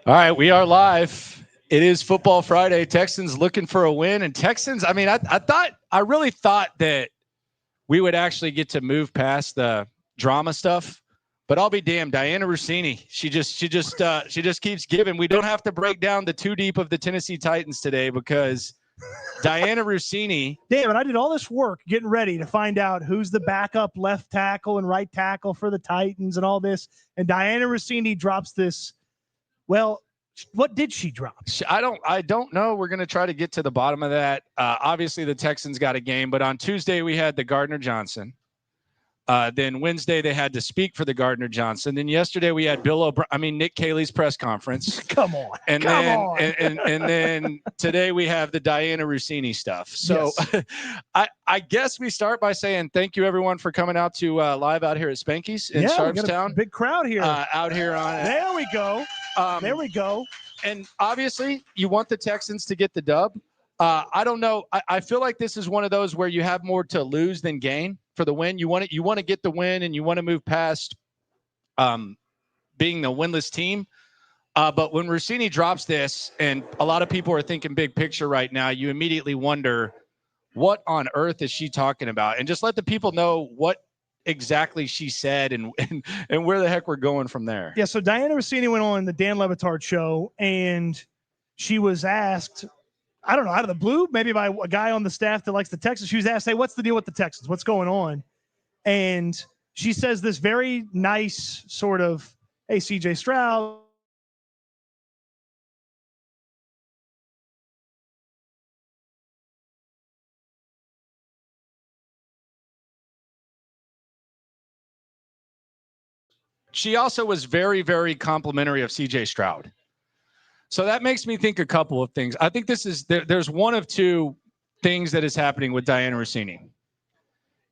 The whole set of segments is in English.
All right, we are live. It is Football Friday. Texans looking for a win. And Texans, I mean, I really thought that we would actually get to move past the drama stuff. But I'll be damned. Diana Russini, she just keeps giving. We don't have to break down the too deep of the Tennessee Titans today because Diana Russini. Damn it, I did all this work getting ready to find out who's the backup left tackle and right tackle for the Titans and all this. And Diana Russini drops this. Well, what did she drop? I don't know. We're going to try to get to the bottom of that. Obviously, the Texans got a game, but on Tuesday we had the Gardner-Johnson. Then Wednesday they had to speak for the Gardner-Johnson. Then yesterday we had Nick Caley's press conference. Come on. And then today we have the Diana Russini stuff. So yes. I guess we start by saying thank you everyone for coming out to live out here at Spanky's in Sharpstown. We got a big crowd here. Out here on There we go. There we go. And obviously you want the Texans to get the dub. I don't know. I feel like this is one of those where you have more to lose than gain for the win. You want to get the win and you want to move past being the winless team. But when Russini drops this, and a lot of people are thinking big picture right now, you immediately wonder what on earth is she talking about? And just let the people know what exactly she said and where the heck we're going from there. Yeah, so Diana Russini went on the Dan Le Batard show, and she was asked, I don't know, out of the blue, maybe by a guy on the staff that likes the Texans. She was asked, hey, what's the deal with the Texans? What's going on? And she says this very nice sort of, hey, CJ Stroud. She also was very, very complimentary of CJ Stroud. So that makes me think a couple of things. I think there's one of two things that is happening with Diana Russini.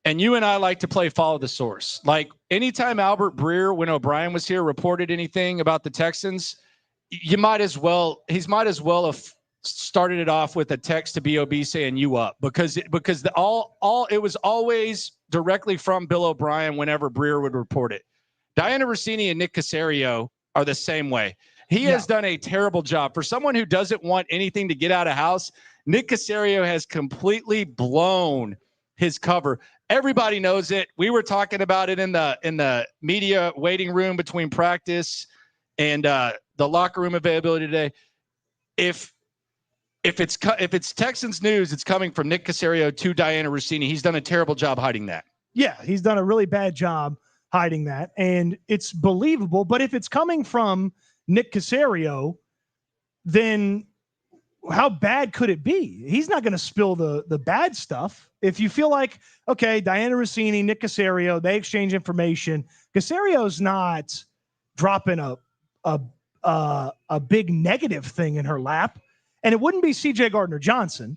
And you and I like to play follow the source. Like anytime Albert Breer, when O'Brien was here, reported anything about the Texans, he might as well have started it off with a text to BOB saying you up because it was always directly from Bill O'Brien whenever Breer would report it. Diana Russini and Nick Caserio are the same way. He has done a terrible job. For someone who doesn't want anything to get out of house, Nick Caserio has completely blown his cover. Everybody knows it. We were talking about it in the media waiting room between practice and the locker room availability today. If it's Texans news, it's coming from Nick Caserio to Diana Russini. He's done a terrible job hiding that. Yeah, he's done a really bad job hiding that, and it's believable. But if it's coming from Nick Caserio, then how bad could it be? He's not going to spill the bad stuff. If you feel like, okay, Diana Russini, Nick Caserio, they exchange information. Caserio's not dropping a big negative thing in her lap, and it wouldn't be CJ Gardner-Johnson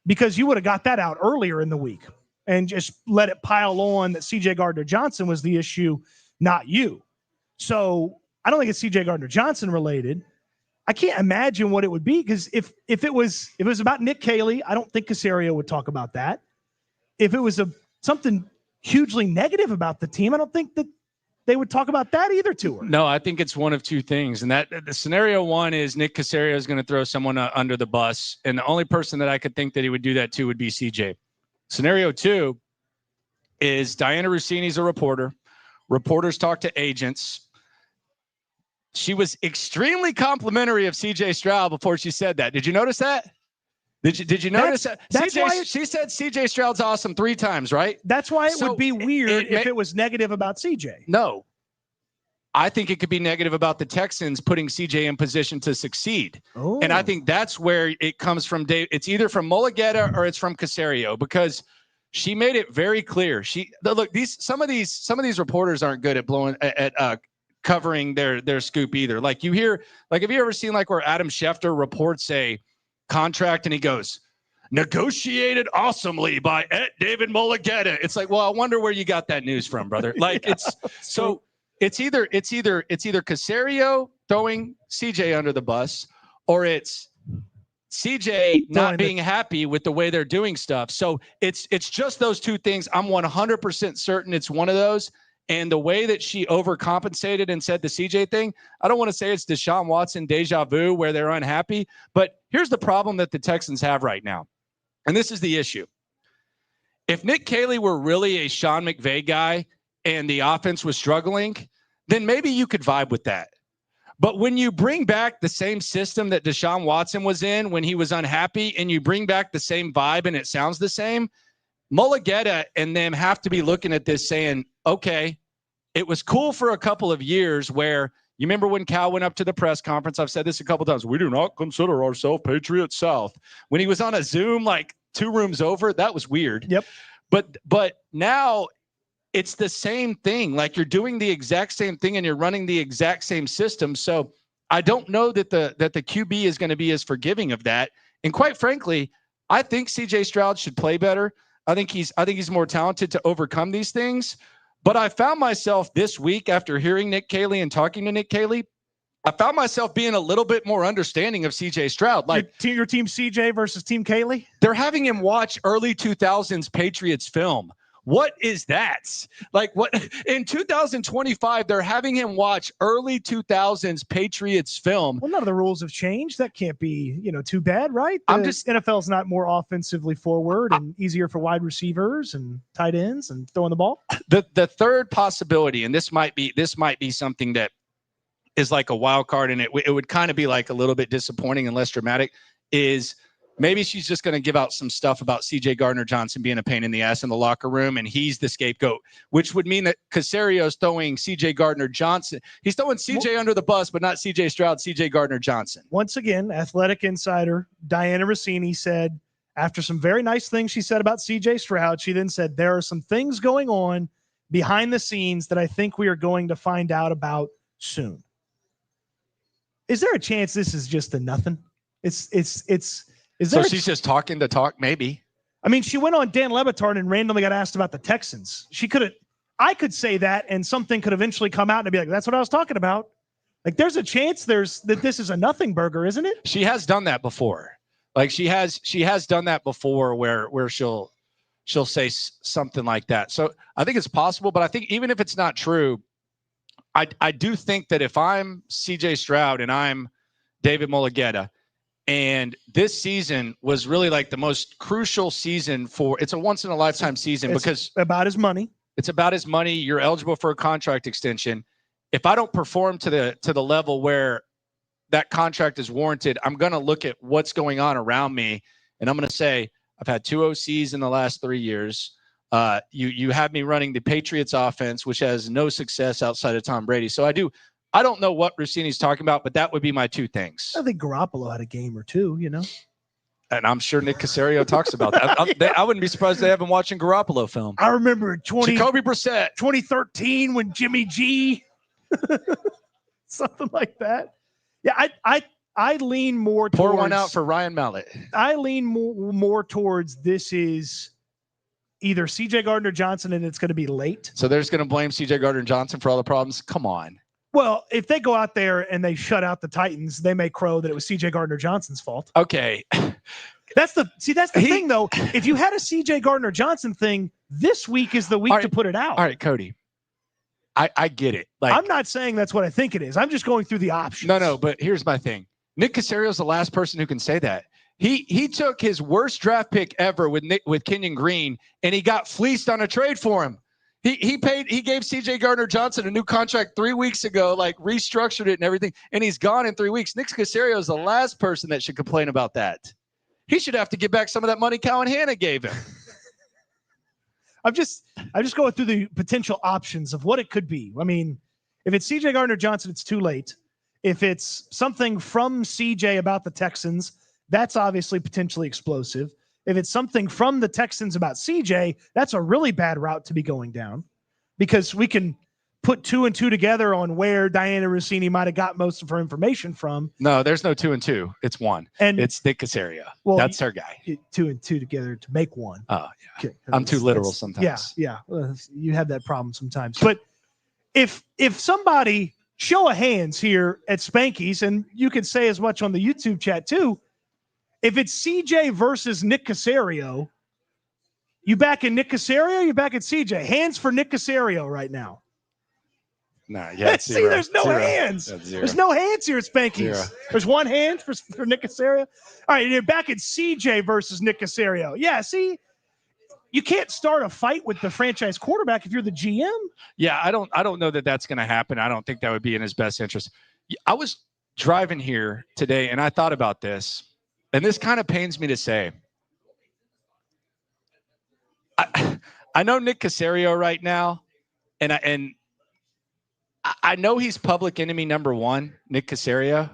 because you would have got that out earlier in the week and just let it pile on that CJ Gardner-Johnson was the issue, not you. So I don't think it's CJ Gardner-Johnson related. I can't imagine what it would be because if it was about Nick Caley, I don't think Caserio would talk about that. If it was something hugely negative about the team, I don't think that they would talk about that either to her. No, I think it's one of two things. And that the scenario one is Nick Caserio is going to throw someone under the bus. And the only person that I could think that he would do that to would be CJ. Scenario two is Diana Russini's a reporter. Reporters talk to agents. She was extremely complimentary of CJ Stroud before she said that. Did you notice that? Did you notice that? That's why she said CJ Stroud's awesome 3 times, right? That's why it would be weird if it was negative about CJ. No. I think it could be negative about the Texans putting CJ in position to succeed. Oh. And I think that's where it comes from. It's either from Mulugeta or it's from Caserio because she made it very clear. Some of these reporters aren't good at covering their scoop either. Like you hear, like have you ever seen like where Adam Schefter reports a contract and he goes, negotiated awesomely by David Mulugeta. It's like, well, I wonder where you got that news from, brother. Like it's either Caserio throwing CJ under the bus or it's CJ not being happy with the way they're doing stuff. So it's just those two things. I'm 100% certain it's one of those. And the way that she overcompensated and said the CJ thing, I don't want to say it's Deshaun Watson deja vu where they're unhappy, but here's the problem that the Texans have right now. And this is the issue. If Nick Caley were really a Sean McVay guy and the offense was struggling, then maybe you could vibe with that. But when you bring back the same system that Deshaun Watson was in when he was unhappy and you bring back the same vibe and it sounds the same, Mulligetta and them have to be looking at this saying, okay, it was cool for a couple of years where you remember when Cal went up to the press conference, I've said this a couple of times, we do not consider ourselves Patriot South. When he was on a Zoom, like 2 rooms over, that was weird. Yep. But now it's the same thing. Like you're doing the exact same thing and you're running the exact same system. So I don't know that the QB is going to be as forgiving of that. And quite frankly, I think CJ Stroud should play better. I think he's more talented to overcome these things. But I found myself this week after hearing Nick Caley and talking to Nick Caley, I found myself being a little bit more understanding of CJ Stroud. Like your team CJ versus team Caley? They're having him watch early 2000s Patriots film. What is that? Like what in 2025, they're having him watch early 2000s Patriots film. Well, none of the rules have changed. That can't be, too bad, right? NFL's not more offensively forward and easier for wide receivers and tight ends and throwing the ball. The third possibility, and this might be something that is like a wild card, and it would kind of be like a little bit disappointing and less dramatic, is maybe she's just going to give out some stuff about CJ Gardner-Johnson being a pain in the ass in the locker room, and he's the scapegoat, which would mean that Casario's throwing CJ Gardner-Johnson. He's throwing CJ under the bus, but not CJ Stroud, CJ Gardner-Johnson. Once again, athletic insider Diana Russini said, after some very nice things she said about CJ Stroud, she then said, there are some things going on behind the scenes that I think we are going to find out about soon. Is there a chance this is just a nothing? So she's just talking to talk, maybe. I mean, she went on Dan Le Batard and randomly got asked about the Texans. I could say that, and something could eventually come out and be like, that's what I was talking about. Like, there's a chance that this is a nothing burger, isn't it? She has done that before. Like she has done that before where she'll say something like that. So I think it's possible, but I think even if it's not true, I do think that if I'm CJ Stroud and I'm David Mulligetta, and this season was really like the most crucial season it's a once in a lifetime season because about his money. It's about his money. You're eligible for a contract extension. If I don't perform to the level where that contract is warranted, I'm going to look at what's going on around me. And I'm going to say, I've had 2 OCs in the last 3 years. You have me running the Patriots offense, which has no success outside of Tom Brady. So I don't know what Russini's talking about, but that would be my 2 things. I think Garoppolo had a game or 2, And I'm sure Nick Caserio talks about that. I wouldn't be surprised they haven't watching Garoppolo film. I remember Jacoby Brissett, 2013 when Jimmy G, something like that. Yeah, I lean more towards. Pour one out for Ryan Mallett. I lean more towards this is either CJ Gardner-Johnson and it's going to be late. So they're just going to blame CJ Gardner-Johnson for all the problems? Come on. Well, if they go out there and they shut out the Titans, they may crow that it was CJ Gardner-Johnson's fault. Okay. That's the thing, though. If you had a CJ Gardner-Johnson thing, this week is the week to put it out. All right, Cody. I get it. Like, I'm not saying that's what I think it is. I'm just going through the options. No, but here's my thing. Nick Caserio's the last person who can say that. He took his worst draft pick ever with Kenyon Green, and he got fleeced on a trade for him. He gave CJ Gardner-Johnson a new contract 3 weeks ago, like restructured it and everything, and he's gone in 3 weeks. Nick Caserio is the last person that should complain about that. He should have to get back some of that money Cowan Hanna gave him. I'm just going through the potential options of what it could be. I mean, if it's CJ Gardner-Johnson, it's too late. If it's something from CJ about the Texans, that's obviously potentially explosive. If it's something from the Texans about CJ, that's a really bad route to be going down because we can put 2 and 2 together on where Diana Russini might have got most of her information from. No, there's no 2 and 2. It's 1. And it's Nick Caserio. Well, that's her guy. 2 and 2 together to make 1. Oh, yeah. Okay. I'm too literal sometimes. Yeah. You have that problem sometimes. But if somebody, show of hands here at Spanky's, and you can say as much on the YouTube chat too, if it's CJ versus Nick Caserio, you back in Nick Caserio, you back at CJ. Hands for Nick Caserio right now. Nah, yeah. See, there's no hands. There's no hands here at Spanky's. Zero. There's one hand for Nick Caserio. All right, you're back at CJ versus Nick Caserio. Yeah, see, you can't start a fight with the franchise quarterback if you're the GM. Yeah, I don't know that that's going to happen. I don't think that would be in his best interest. I was driving here today, and I thought about this, and this kind of pains me to say. I know Nick Caserio right now, and I know he's public enemy number one, Nick Caserio.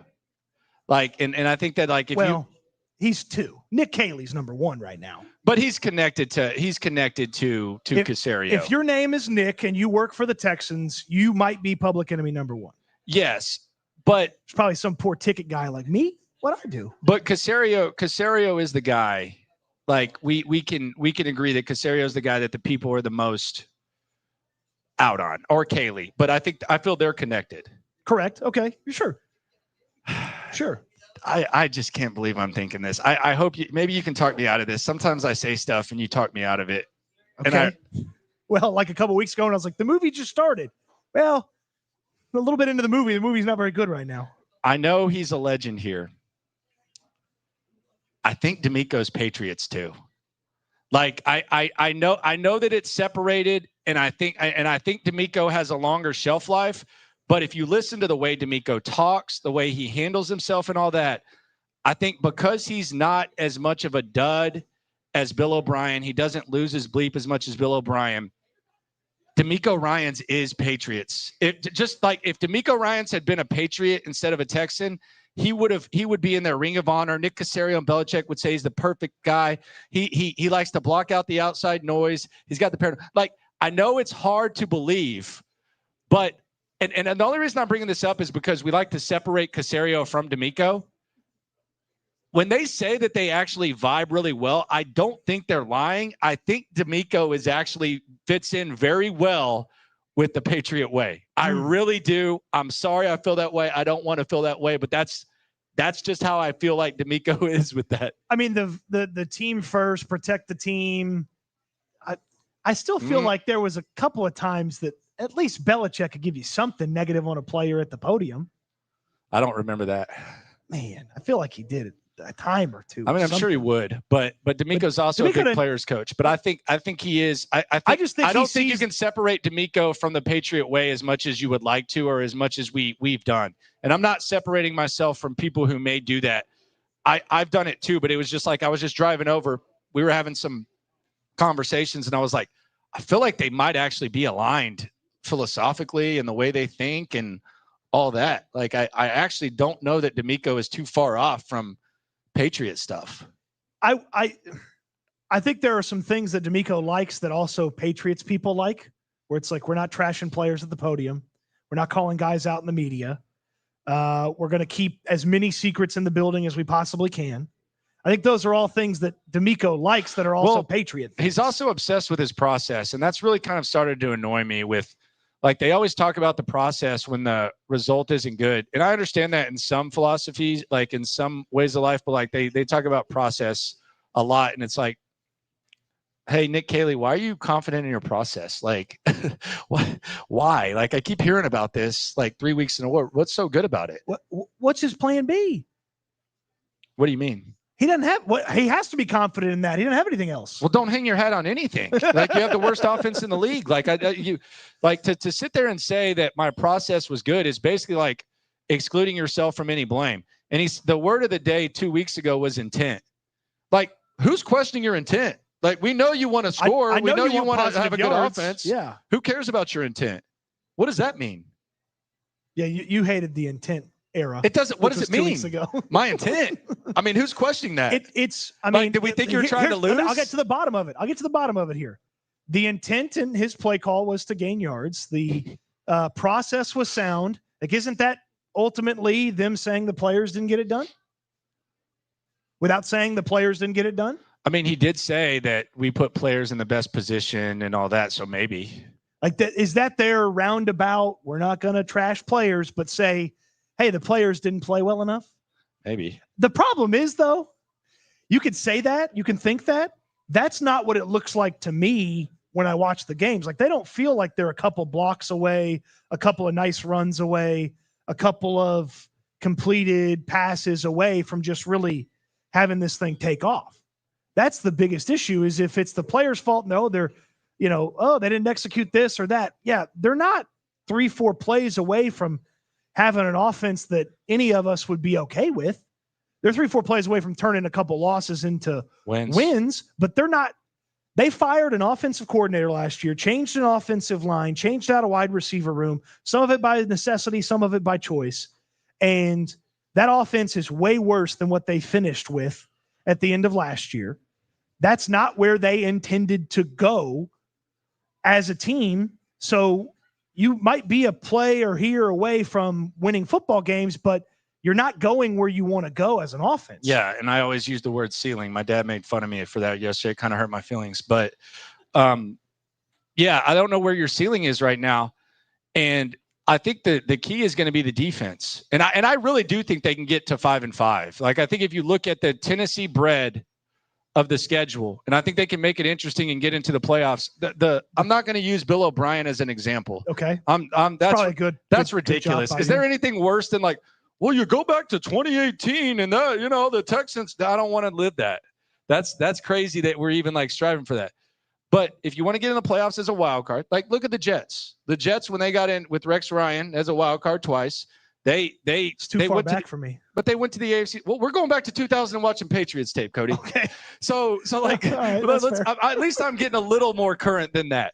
Like, and I think that like he's two. Nick Caley's number one right now. But he's connected to Caserio. If your name is Nick and you work for the Texans, you might be public enemy number one. Yes, but there's probably some poor ticket guy like me. What I do? But Caserio is the guy. Like we can agree that Caserio is the guy that the people are the most out on, or Caley. But I feel they're connected. Correct. Okay, sure. Sure. I just can't believe I'm thinking this. I hope maybe you can talk me out of this. Sometimes I say stuff and you talk me out of it. Okay. Well, like a couple weeks ago, and I was like, the movie just started. Well, a little bit into the movie. The movie's not very good right now. I know he's a legend here. I think DeMeco's Patriots too. Like I know that it's separated, and I think DeMeco has a longer shelf life. But if you listen to the way DeMeco talks, the way he handles himself and all that, I think because he's not as much of a dud as Bill O'Brien, he doesn't lose his bleep as much as Bill O'Brien. DeMeco Ryans is Patriots. Just like if DeMeco Ryans had been a Patriot instead of a Texan, he would be in their Ring of Honor. Nick Caserio and Belichick would say he's the perfect guy. He likes to block out the outside noise. He's got the paranoia. Like, I know it's hard to believe, but and the only reason I'm bringing this up is because we like to separate Caserio from DeMeco. When they say that they actually vibe really well, I don't think they're lying. I think DeMeco fits in very well with the Patriot way. I really do. I'm sorry I feel that way. I don't want to feel that way, but that's just how I feel like DeMeco is with that. I mean, the team first, protect the team. I still feel like there was a couple of times that at least Belichick could give you something negative on a player at the podium. I don't remember that. Man, I feel like he did it a time or two. I mean, I'm sure he would, but DeMeco's also a good players coach. But I think he is. I don't think you can separate DeMeco from the Patriot way as much as you would like to, or as much as we've done. And I'm not separating myself from people who may do that. I've done it too, but it was just like I was just driving over. We were having some conversations, and I was like, I feel like they might actually be aligned philosophically and the way they think and all that. Like I actually don't know that DeMeco is too far off from Patriot stuff. I think there are some things that DeMeco likes that also Patriots people like, where it's like, we're not trashing players at the podium. We're not calling guys out in the media. We're going to keep as many secrets in the building as we possibly can. I think those are all things that DeMeco likes that are also Patriot things. He's also obsessed with his process, and that's really kind of started to annoy me with, like, they always talk about the process when the result isn't good. And I understand that in some philosophies, like in some ways of life, but like they talk about process a lot. And it's like, hey, Nick Caley, why are you confident in your process? Like, why? Like, I keep hearing about this like 3 weeks in a row. What's so good about it? What's his plan B? What do you mean? He doesn't have he has to be confident in that. He doesn't have anything else. Well, don't hang your hat on anything. Like, you have the worst offense in the league. Like, to sit there and say that my process was good is basically like excluding yourself from any blame. And the word of the day 2 weeks ago was intent. Like, who's questioning your intent? Like, we know you want to score. We know you want to have a good offense. Yeah. Who cares about your intent? What does that mean? Yeah, you hated the intent era. It doesn't. What does it mean? 2 weeks ago. My intent. I mean, who's questioning that? I mean, did we think you were trying to lose? I'll get to the bottom of it. Here. The intent in his play call was to gain yards. The process was sound. Like, isn't that ultimately them saying the players didn't get it done? Without saying the players didn't get it done? I mean, he did say that we put players in the best position and all that. So maybe. Like, that is that their roundabout? We're not going to trash players, but say, hey, the players didn't play well enough? Maybe. The problem is, though, you could say that. You can think that. That's not what it looks like to me when I watch the games. Like, they don't feel like they're a couple blocks away, a couple of nice runs away, a couple of completed passes away from just really having this thing take off. That's the biggest issue, is if it's the player's fault. No, they're, they didn't execute this or that. Yeah, they're not 3-4 plays away from having an offense that any of us would be okay with. They're 3-4 plays away from turning a couple losses into wins, but they're not. They fired an offensive coordinator last year, changed an offensive line, changed out a wide receiver room, some of it by necessity, some of it by choice. And that offense is way worse than what they finished with at the end of last year. That's not where they intended to go as a team. So you might be a play or here away from winning football games, but you're not going where you want to go as an offense. Yeah, and I always use the word ceiling. My dad made fun of me for that yesterday. It kind of hurt my feelings. But, yeah, I don't know where your ceiling is right now. And I think the key is going to be the defense. And I really do think they can get to 5-5. Like, I think if you look at the Tennessee bread of the schedule, and I think they can make it interesting and get into the playoffs. I'm not going to use Bill O'Brien as an example. Okay. That's probably good. That's good, ridiculous. Good is there anything worse than like, well, you go back to 2018 and the Texans, I don't want to live that. That's crazy that we're even like striving for that. But if you want to get in the playoffs as a wild card, like look at the Jets. The Jets, when they got in with Rex Ryan as a wild card twice, it's too far back for me. But they went to the AFC. Well, we're going back to 2000 and watching Patriots tape, Cody. Okay. So like, right, at least I'm getting a little more current than that.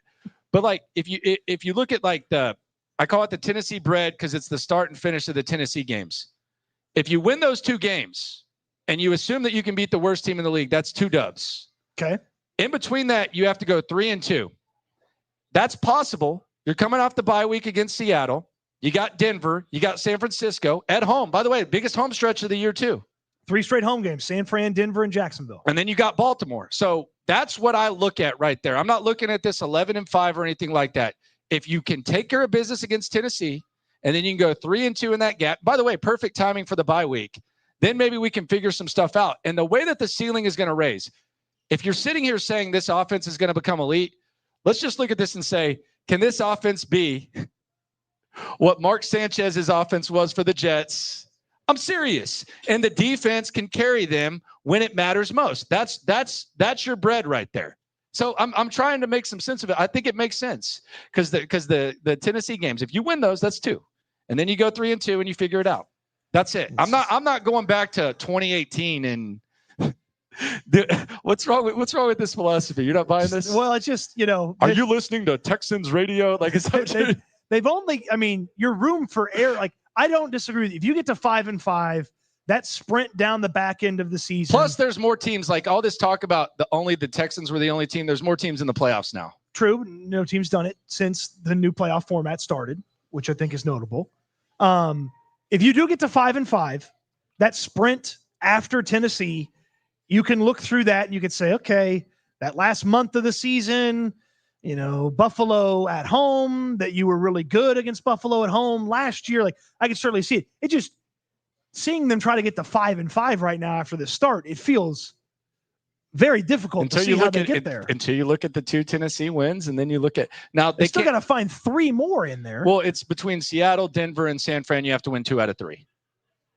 But like, if you look at like I call it the Tennessee bread because it's the start and finish of the Tennessee games. If you win those 2 games and you assume that you can beat the worst team in the league, that's 2 dubs. Okay. In between that, you have to go 3-2. That's possible. You're coming off the bye week against Seattle. You got Denver. You got San Francisco at home. By the way, biggest home stretch of the year too. 3 straight home games: San Fran, Denver, and Jacksonville. And then you got Baltimore. So that's what I look at right there. I'm not looking at this 11-5 or anything like that. If you can take care of business against Tennessee, and then you can go 3-2 in that gap. By the way, perfect timing for the bye week. Then maybe we can figure some stuff out. And the way that the ceiling is going to raise, if you're sitting here saying this offense is going to become elite, let's just look at this and say, can this offense be what Mark Sanchez's offense was for the Jets? I'm serious. And the defense can carry them when it matters most. That's your bread right there. So I'm trying to make some sense of it. I think it makes sense because the Tennessee games, if you win those, that's 2. And then you go 3-2 and you figure it out. That's it. I'm not going back to 2018 and what's wrong with this philosophy? You're not buying this? Well, it's just, are you listening to Texans radio? Like, they've only, your room for error. Like, I don't disagree with you. If you get to 5-5, that sprint down the back end of the season. Plus, there's more teams. Like all this talk about the Texans were the only team. There's more teams in the playoffs now. True. No team's done it since the new playoff format started, which I think is notable. If you do get to 5-5, that sprint after Tennessee, you can look through that and you could say, okay, that last month of the season, Buffalo at home, that you were really good against Buffalo at home last year. Like, I can certainly see it. It just, seeing them try to get to 5-5 right now after the start, it feels very difficult to see how they get there. Until you look at the 2 Tennessee wins, and then you look at now they still got to find 3 more in there. Well, it's between Seattle, Denver, and San Fran. You have to win 2 out of 3.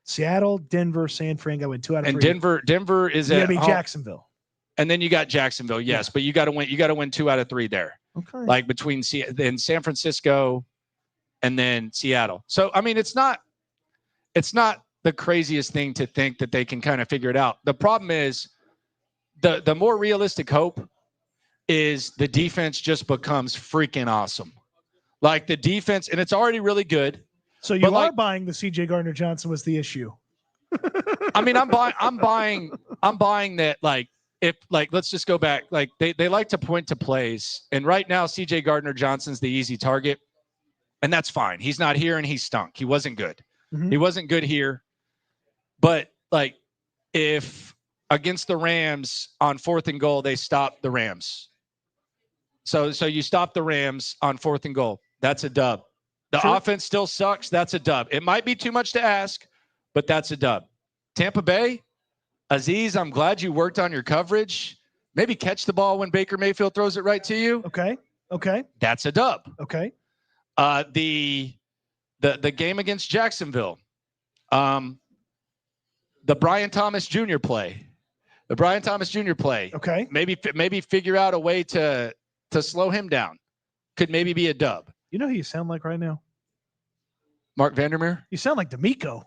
Seattle, Denver, San Fran got to win 2 out of 3. And Denver is at home. Jacksonville. And then you got Jacksonville, yes, yeah. But you got to win 2 out of 3 there. Okay. Like between San Francisco and then Seattle. So it's not the craziest thing to think that they can kind of figure it out. The problem is the more realistic hope is the defense just becomes freaking awesome. Like the defense, and it's already really good. So you are buying the CJ Gardner-Johnson was the issue. I'm buying that. Like, if let's just go back. Like they like to point to plays, and right now CJ Gardner-Johnson's the easy target, and that's fine. He's not here and he stunk. He wasn't good. Mm-hmm. He wasn't good here. But like if against the Rams on 4th and goal, they stop the Rams. So you stop the Rams on 4th and goal. That's a dub. The offense still sucks. That's a dub. It might be too much to ask, but that's a dub. Tampa Bay, Azeez, I'm glad you worked on your coverage. Maybe catch the ball when Baker Mayfield throws it right to you. Okay. That's a dub. Okay. The game against Jacksonville, the Brian Thomas Jr. play. Okay. Maybe figure out a way to slow him down. Could maybe be a dub. You know who you sound like right now? Mark Vandermeer? You sound like DeMeco.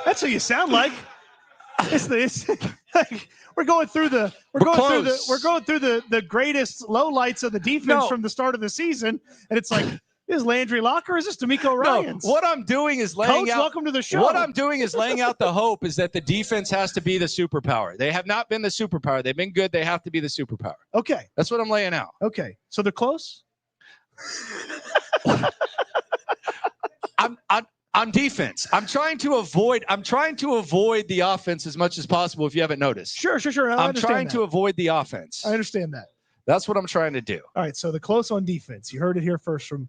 That's what you sound like. It's like we're going through the greatest lowlights of the defense from the start of the season, and it's like, is Landry Locker or is this DeMeco Ryans? No, what I'm doing is laying out. Welcome to the show. What I'm doing is laying out the hope is that the defense has to be the superpower. They have not been the superpower. They've been good. They have to be the superpower. Okay. That's what I'm laying out. Okay. So they're close? I'm defense. I'm trying to avoid the offense as much as possible if you haven't noticed. Sure. I'm trying to avoid the offense. I understand that. That's what I'm trying to do. All right. So the close on defense. You heard it here first from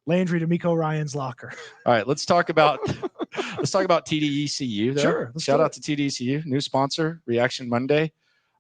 Landry DeMeco Ryans Locker. All right, let's talk about TDECU. Sure. Shout out to TDECU, new sponsor, Reaction Monday.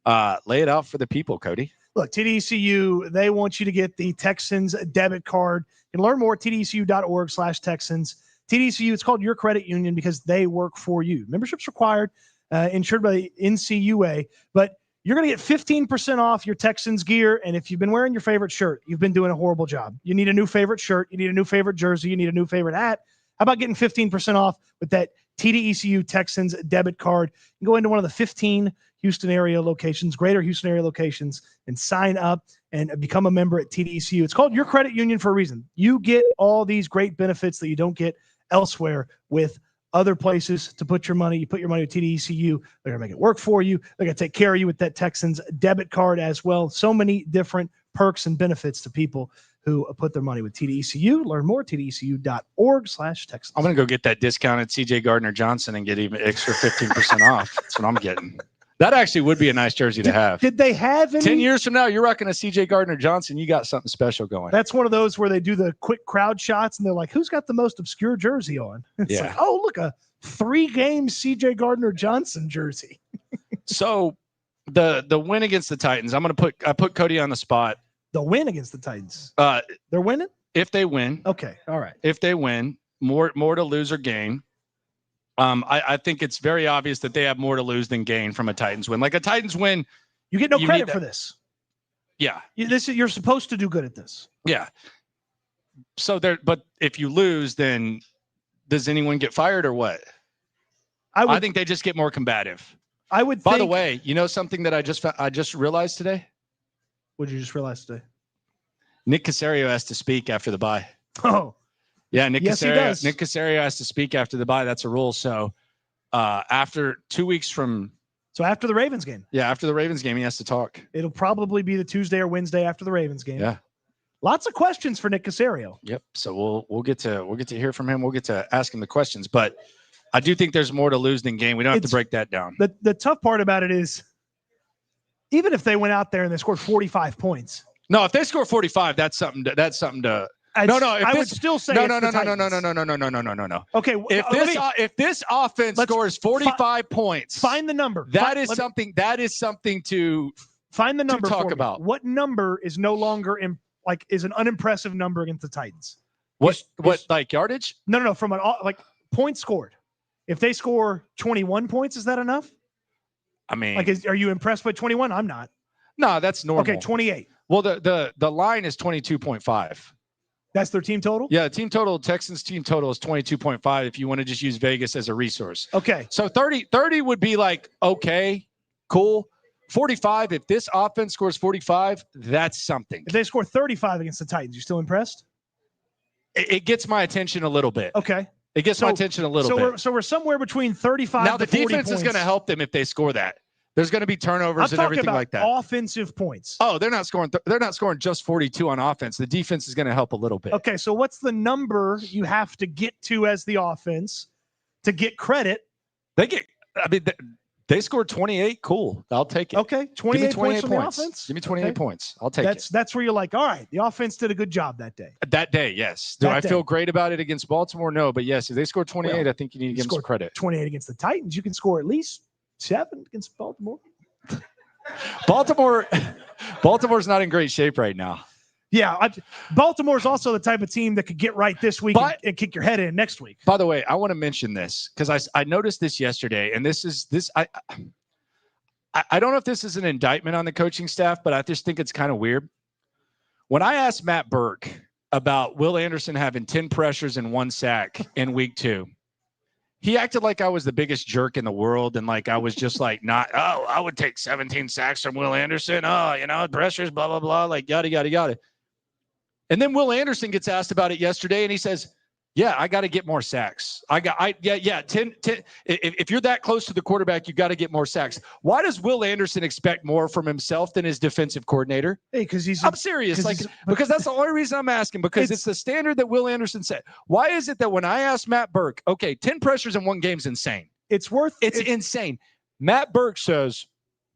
Lay it out for the people, Cody. Look, TDECU, they want you to get the Texans debit card. You can learn more at tdcu.org/Texans. TDECU, it's called Your Credit Union because they work for you. Membership's required, insured by NCUA, but you're going to get 15% off your Texans gear. And if you've been wearing your favorite shirt, you've been doing a horrible job. You need a new favorite shirt. You need a new favorite jersey. You need a new favorite hat. How about getting 15% off with that TDECU Texans debit card? You can go into one of the 15 Houston area locations, greater Houston area locations, and sign up and become a member at TDECU. It's called Your Credit Union for a reason. You get all these great benefits that you don't get elsewhere with other places to put your money. You put your money with TDECU. They're going to make it work for you. They're going to take care of you with that Texans debit card as well. So many different perks and benefits to people who put their money with TDECU. Learn more at tdECU.org/Texans. I'm going to go get that discounted CJ Gardner-Johnson and get even extra 15% off. That's what I'm getting. That actually would be a nice jersey to have. Did they have any? 10 years from now, you're rocking a CJ Gardner-Johnson. You got something special going. That's one of those where they do the quick crowd shots and they're like, who's got the most obscure jersey on? It's like, oh, look, a 3-game CJ Gardner-Johnson jersey. So the win against the Titans, I put Cody on the spot. The win against the Titans. They're winning? If they win. Okay. All right. If they win, more to lose or gain. I think it's very obvious that they have more to lose than gain from a Titans win. Like a Titans win, you get no credit for this. Yeah. You're supposed to do good at this. Yeah. So but if you lose, then does anyone get fired or what? I think they just get more combative. By the way, you know something that I just realized today? What did you just realize today? Nick Caserio has to speak after the bye. Oh. Yeah, Nick Caserio has to speak after the bye. That's a rule. So after 2 weeks from So after the Ravens game. Yeah, after the Ravens game, he has to talk. It'll probably be the Tuesday or Wednesday after the Ravens game. Yeah. Lots of questions for Nick Caserio. Yep. So we'll get to hear from him. We'll get to ask him the questions, but I do think there's more to lose than gain. We don't have to break that down. The tough part about it is even if they went out there and they scored 45 points. No, if they score 45, that's something to I would still say no. Okay, if this offense scores 45 points, find the number. That is something to find the number to talk about. What number is no longer is an unimpressive number against the Titans? What like yardage? No, from points scored. If they score 21 points, is that enough? I mean, are you impressed by 21? I'm not. No, that's normal. Okay, 28. Well, the line is 22.5. That's their team total? Yeah, Texans team total is 22.5 if you want to just use Vegas as a resource. Okay. So 30 would be like, okay, cool. 45, if this offense scores 45, that's something. If they score 35 against the Titans, you still impressed? It gets my attention a little bit. Okay. It gets my attention a little bit. So we're somewhere between 35 now, to 40 defense is going to help them if they score that. There's going to be turnovers and everything like that. Offensive points. Oh, they're not scoring. They're not scoring just 42 on offense. The defense is going to help a little bit. Okay, so what's the number you have to get to as the offense to get credit? They scored 28. Cool, I'll take it. Okay, 28 points from the offense. Give me 28 points. I'll take it. That's where you're like, all right, the offense did a good job that day. That day, yes. Do I feel great about it against Baltimore? No, but yes, if they scored 28, I think you need to give them some credit. 28 against the Titans, you can score at least 7 against Baltimore. Baltimore's not in great shape right now. Yeah, Baltimore's also the type of team that could get right this week and kick your head in next week. By the way, I want to mention this because I noticed this yesterday, and I don't know if this is an indictment on the coaching staff, but I just think it's kind of weird. When I asked Matt Burke about Will Anderson having 10 pressures and 1 sack in week 2, he acted like I was the biggest jerk in the world, and like I was just like I would take 17 sacks from Will Anderson. Pressures, blah blah blah, like yada yada yada. And then Will Anderson gets asked about it yesterday, and he says, "Yeah, I got to get more sacks. 10. If you're that close to the quarterback, you got to get more sacks." Why does Will Anderson expect more from himself than his defensive coordinator? Hey, because I'm serious, because that's the only reason I'm asking. Because it's the standard that Will Anderson set. Why is it that when I asked Matt Burke, okay, 10 pressures in 1 game is insane. It's insane. Matt Burke says,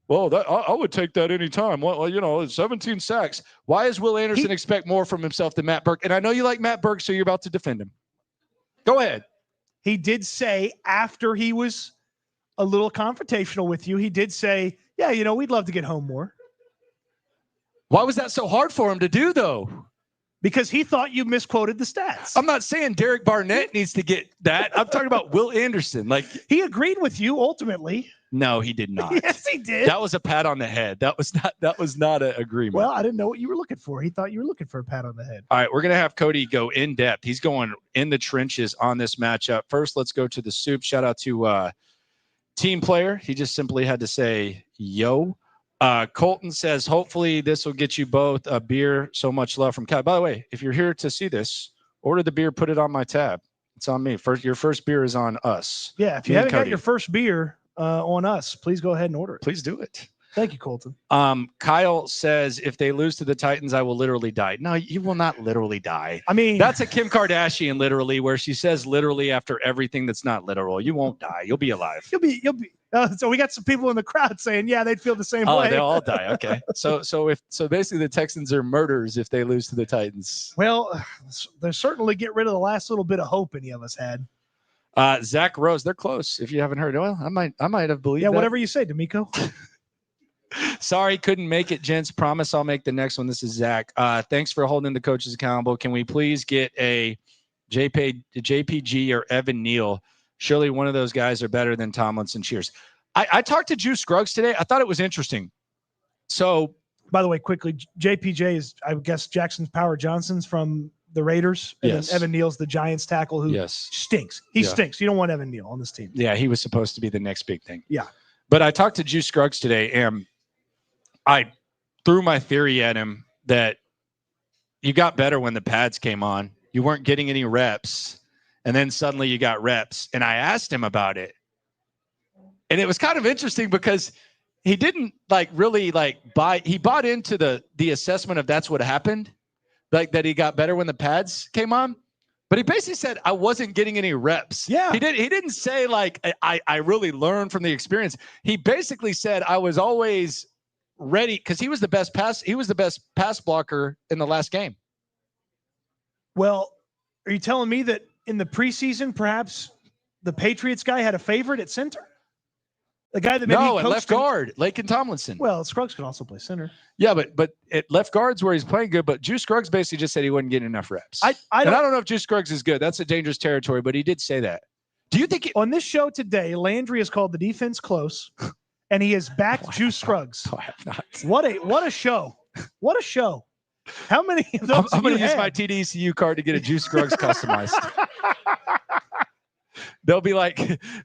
well, I would take that anytime. Well, 17 sacks. Why does Will Anderson expect more from himself than Matt Burke? And I know you like Matt Burke, so you're about to defend him. Go ahead. He did say after he was a little confrontational with you, he did say, yeah, we'd love to get home more. Why was that so hard for him to do, though? Because he thought you misquoted the stats. I'm not saying Derek Barnett needs to get that. I'm talking about Will Anderson. Like, he agreed with you ultimately. No, he did not. Yes, he did. That was a pat on the head. That was not an agreement. Well, I didn't know what you were looking for. He thought you were looking for a pat on the head. All right, we're going to have Cody go in depth. He's going in the trenches on this matchup. First, let's go to the soup. Shout out to team player. He just simply had to say, yo. Colton says, hopefully this will get you both a beer. So much love from Cal. By the way, if you're here to see this, order the beer, put it on my tab. It's on me. Your first beer is on us. Yeah, if you haven't got your first beer on us, please go ahead and order it. Please do it. Thank you, Colton. Kyle says, if they lose to the Titans, I will literally die. No, you will not literally die. I mean, that's a Kim Kardashian literally, where she says literally after everything that's not literal. You won't die. You'll be alive. You'll be. So we got some people in the crowd saying, yeah, they'd feel the same way. Oh, they'll all die. Okay. So basically the Texans are murderers if they lose to the Titans. Well, they certainly get rid of the last little bit of hope any of us had. Zach Rose, they're close. If you haven't heard, well, I might have believed. Yeah, that. Whatever you say, DeMeco. Sorry, couldn't make it, gents. Promise I'll make the next one. This is Zach. Thanks for holding the coaches accountable. Can we please get a JPG or Evan Neal? Surely one of those guys are better than Tomlinson. Cheers. I talked to Juice Scruggs today. I thought it was interesting. So, by the way, quickly, JPJ is, I guess, Jackson's Power Johnson's from the Raiders. And yes. Then Evan Neal's the Giants tackle who stinks. He stinks. You don't want Evan Neal on this team. Yeah, he was supposed to be the next big thing. Yeah. But I talked to Juice Scruggs today, and I threw my theory at him that you got better when the pads came on. You weren't getting any reps, and then suddenly you got reps. And I asked him about it. And it was kind of interesting because he didn't really buy. He bought into the assessment of that's what happened, like that he got better when the pads came on. But he basically said I wasn't getting any reps. Yeah, he didn't say I really learned from the experience. He basically said I was always ready because he was the best pass blocker in the last game. Well, are you telling me that in the preseason perhaps the Patriots guy had a favorite at center? The guy that maybe at left guard, Laken Tomlinson. Well, Scruggs can also play center. Yeah, but at left guard's where he's playing good. But Juice Scruggs basically just said he wasn't getting enough reps. I don't know if Juice Scruggs is good. That's a dangerous territory, but he did say that. Do you think on this show today, Landry has called the defense close, and he has backed Juice Scruggs? I have not. What a show! What a show! How many of those? I'm going to use my TDCU card to get a Juice Scruggs customized. They'll be like,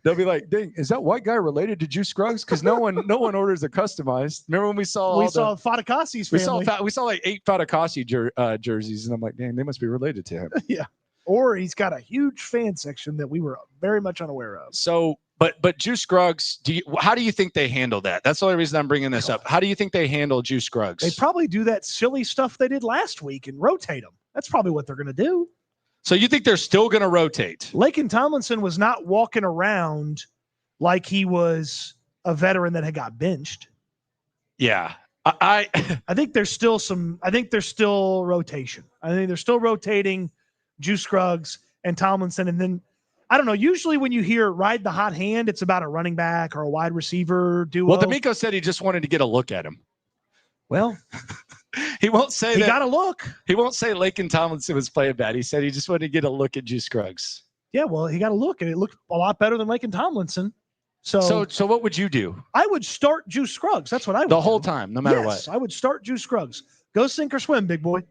dang, is that white guy related to Juice Scruggs? Because no one orders a customized. Remember when we saw Fatukasi's family? We saw like 8 Fatukasi jerseys, and I'm like, dang, they must be related to him. Yeah. Or he's got a huge fan section that we were very much unaware of. So, but Juice Scruggs, how do you think they handle that? That's the only reason I'm bringing this up. How do you think they handle Juice Scruggs? They probably do that silly stuff they did last week and rotate them. That's probably what they're going to do. So you think they're still going to rotate? Laken Tomlinson was not walking around like he was a veteran that had got benched. Yeah. I think there's still rotation. I think they're still rotating Juice Scruggs and Tomlinson. And then I don't know. Usually when you hear ride the hot hand, it's about a running back or a wide receiver duo. Well, DeMeco said he just wanted to get a look at him. Well, he won't say he that. got a look. He won't say Laken Tomlinson was playing bad. He said he just wanted to get a look at Juice Scruggs. Yeah, well, he got a look, and it looked a lot better than Laken Tomlinson. So what would you do? I would start Juice Scruggs. That's what I would do. The whole time, no matter what. I would start Juice Scruggs. Go sink or swim, big boy.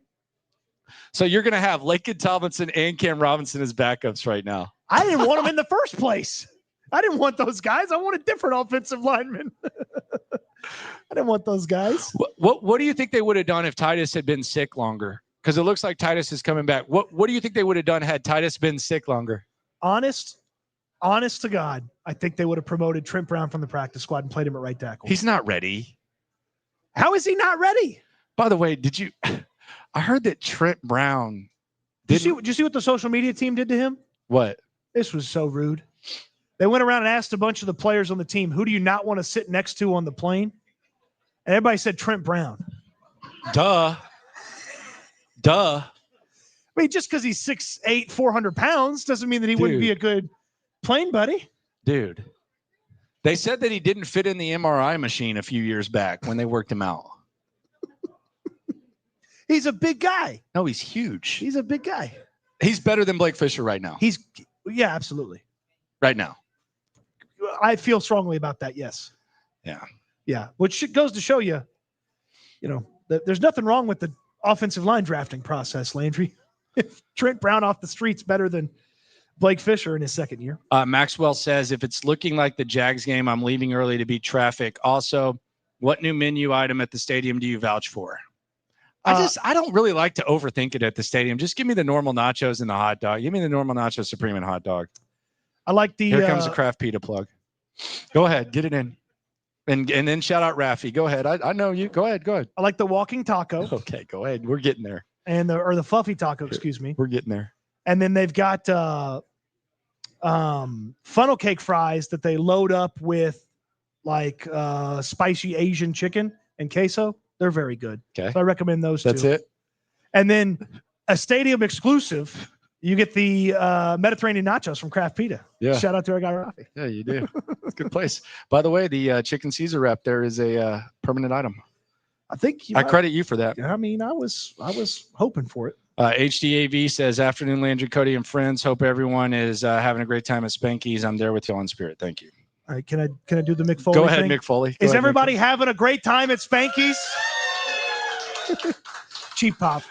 So you're going to have Laken Tomlinson and Cam Robinson as backups right now. I didn't want them in the first place. I didn't want those guys. I wanted different offensive linemen. I didn't want those guys. What do you think they would have done if Titus had been sick longer? Because it looks like Titus is coming back. What do you think they would have done had Titus been sick longer? Honest to God, I think they would have promoted Trent Brown from the practice squad and played him at right tackle. He's not ready. How is he not ready? By the way, I heard that Trent Brown. Did you see what the social media team did to him? What? This was so rude. They went around and asked a bunch of the players on the team, who do you not want to sit next to on the plane? And everybody said Trent Brown. Duh. I mean, just because he's 6'8", 400 pounds doesn't mean that he wouldn't be a good plane buddy. Dude. They said that he didn't fit in the MRI machine a few years back when they worked him out. He's a big guy. No, he's huge. He's a big guy. He's better than Blake Fisher right now. Yeah, absolutely. Right now. I feel strongly about that, yes. Yeah. Which goes to show you, there's nothing wrong with the offensive line drafting process, Landry. If Trent Brown off the street's better than Blake Fisher in his second year. Maxwell says, if it's looking like the Jags game, I'm leaving early to beat traffic. Also, what new menu item at the stadium do you vouch for? I don't really like to overthink it at the stadium. Just give me the normal nachos and the hot dog. Give me the normal nacho supreme and hot dog. I like the. Here comes the craft pita plug. Go ahead, get it in, and then shout out Raffy. Go ahead. I know you. Go ahead. I like the walking taco. Okay, go ahead. We're getting there. And the fluffy taco. Excuse me. We're getting there. And then they've got funnel cake fries that they load up with like spicy Asian chicken and queso. They're very good. Okay. So I recommend those two. That's it. And then a stadium exclusive, you get the Mediterranean nachos from Kraft Pita. Yeah. Shout out to our guy, Rafi. Yeah, you do. It's a good place. By the way, the chicken Caesar wrap there is a permanent item. I think I credit you for that. I mean, I was hoping for it. HDAV says, afternoon, Landry, Cody, and friends. Hope everyone is having a great time at Spanky's. I'm there with you in spirit. Thank you. All right, can I do the Mick Foley Go ahead, thing? Mick Foley. Is everybody having a great time at Spanky's? Cheap pop.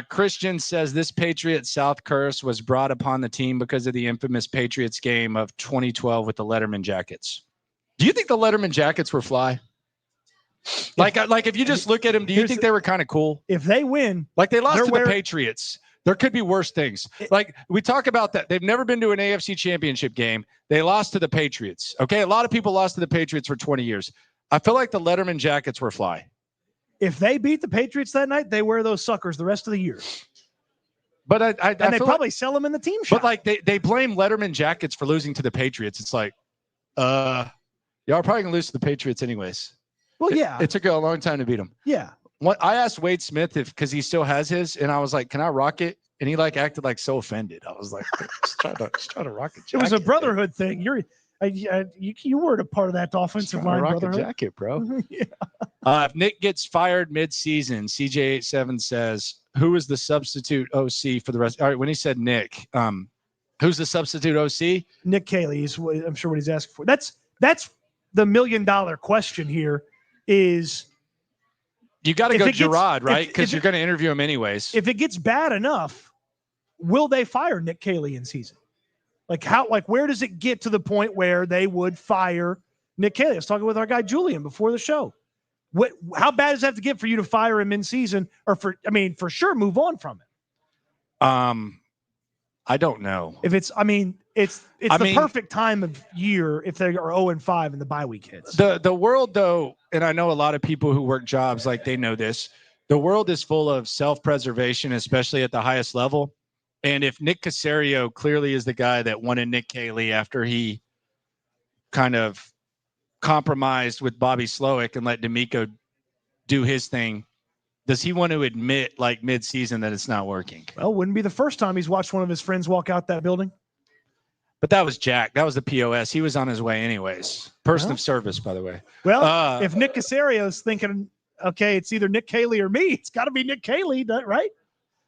Christian says, this Patriot South curse was brought upon the team because of the infamous Patriots game of 2012 with the Letterman jackets. Do you think the Letterman jackets were fly? Like if you just look at them, do you think they were kind of cool? If they win, like they lost to the Patriots. There could be worse things. Like we talk about that. They've never been to an AFC championship game. They lost to the Patriots. Okay. A lot of people lost to the Patriots for 20 years. I feel like the Letterman jackets were fly. If they beat the Patriots that night, they wear those suckers the rest of the year. But they probably sell them in the team shop. But like they blame Letterman jackets for losing to the Patriots. It's like, y'all are probably gonna lose to the Patriots anyways. Well, yeah. It took a long time to beat them. Yeah. I asked Wade Smith because he still has his, and I was like, "Can I rock it?" And he like acted like so offended. I was like, "Just try to rock it." It was a brotherhood thing. You weren't a part of that offensive line brotherhood. Jacket, bro. Yeah. If Nick gets fired mid-season, CJ87 says, "Who is the substitute OC for the rest?" All right, when he said Nick, who's the substitute OC? Nick Caley is. I'm sure what he's asking for. That's the $1 million question here. Is you got to go Gerard, right? Because you're going to interview him anyways. If it gets bad enough, will they fire Nick Caley in season? Where does it get to the point where they would fire Nick Caley? I was talking with our guy Julian before the show. How bad does it have to get for you to fire him in season, or for sure move on from it? I don't know. If it's the perfect time of year if they are 0-5 and the bye week hits. The world though, and I know a lot of people who work jobs like they know this. The world is full of self-preservation, especially at the highest level. And if Nick Caserio clearly is the guy that wanted Nick Caley after he kind of compromised with Bobby Slowick and let DeMeco do his thing does he want to admit like mid-season that it's not working? Well, wouldn't be the first time he's watched one of his friends walk out that building. But that was Jack. That was the POS. He was on his way anyways. Person of service, by the way. Well, if Nick Casario's thinking, okay, it's either Nick Caley or me, it's got to be Nick Caley, right?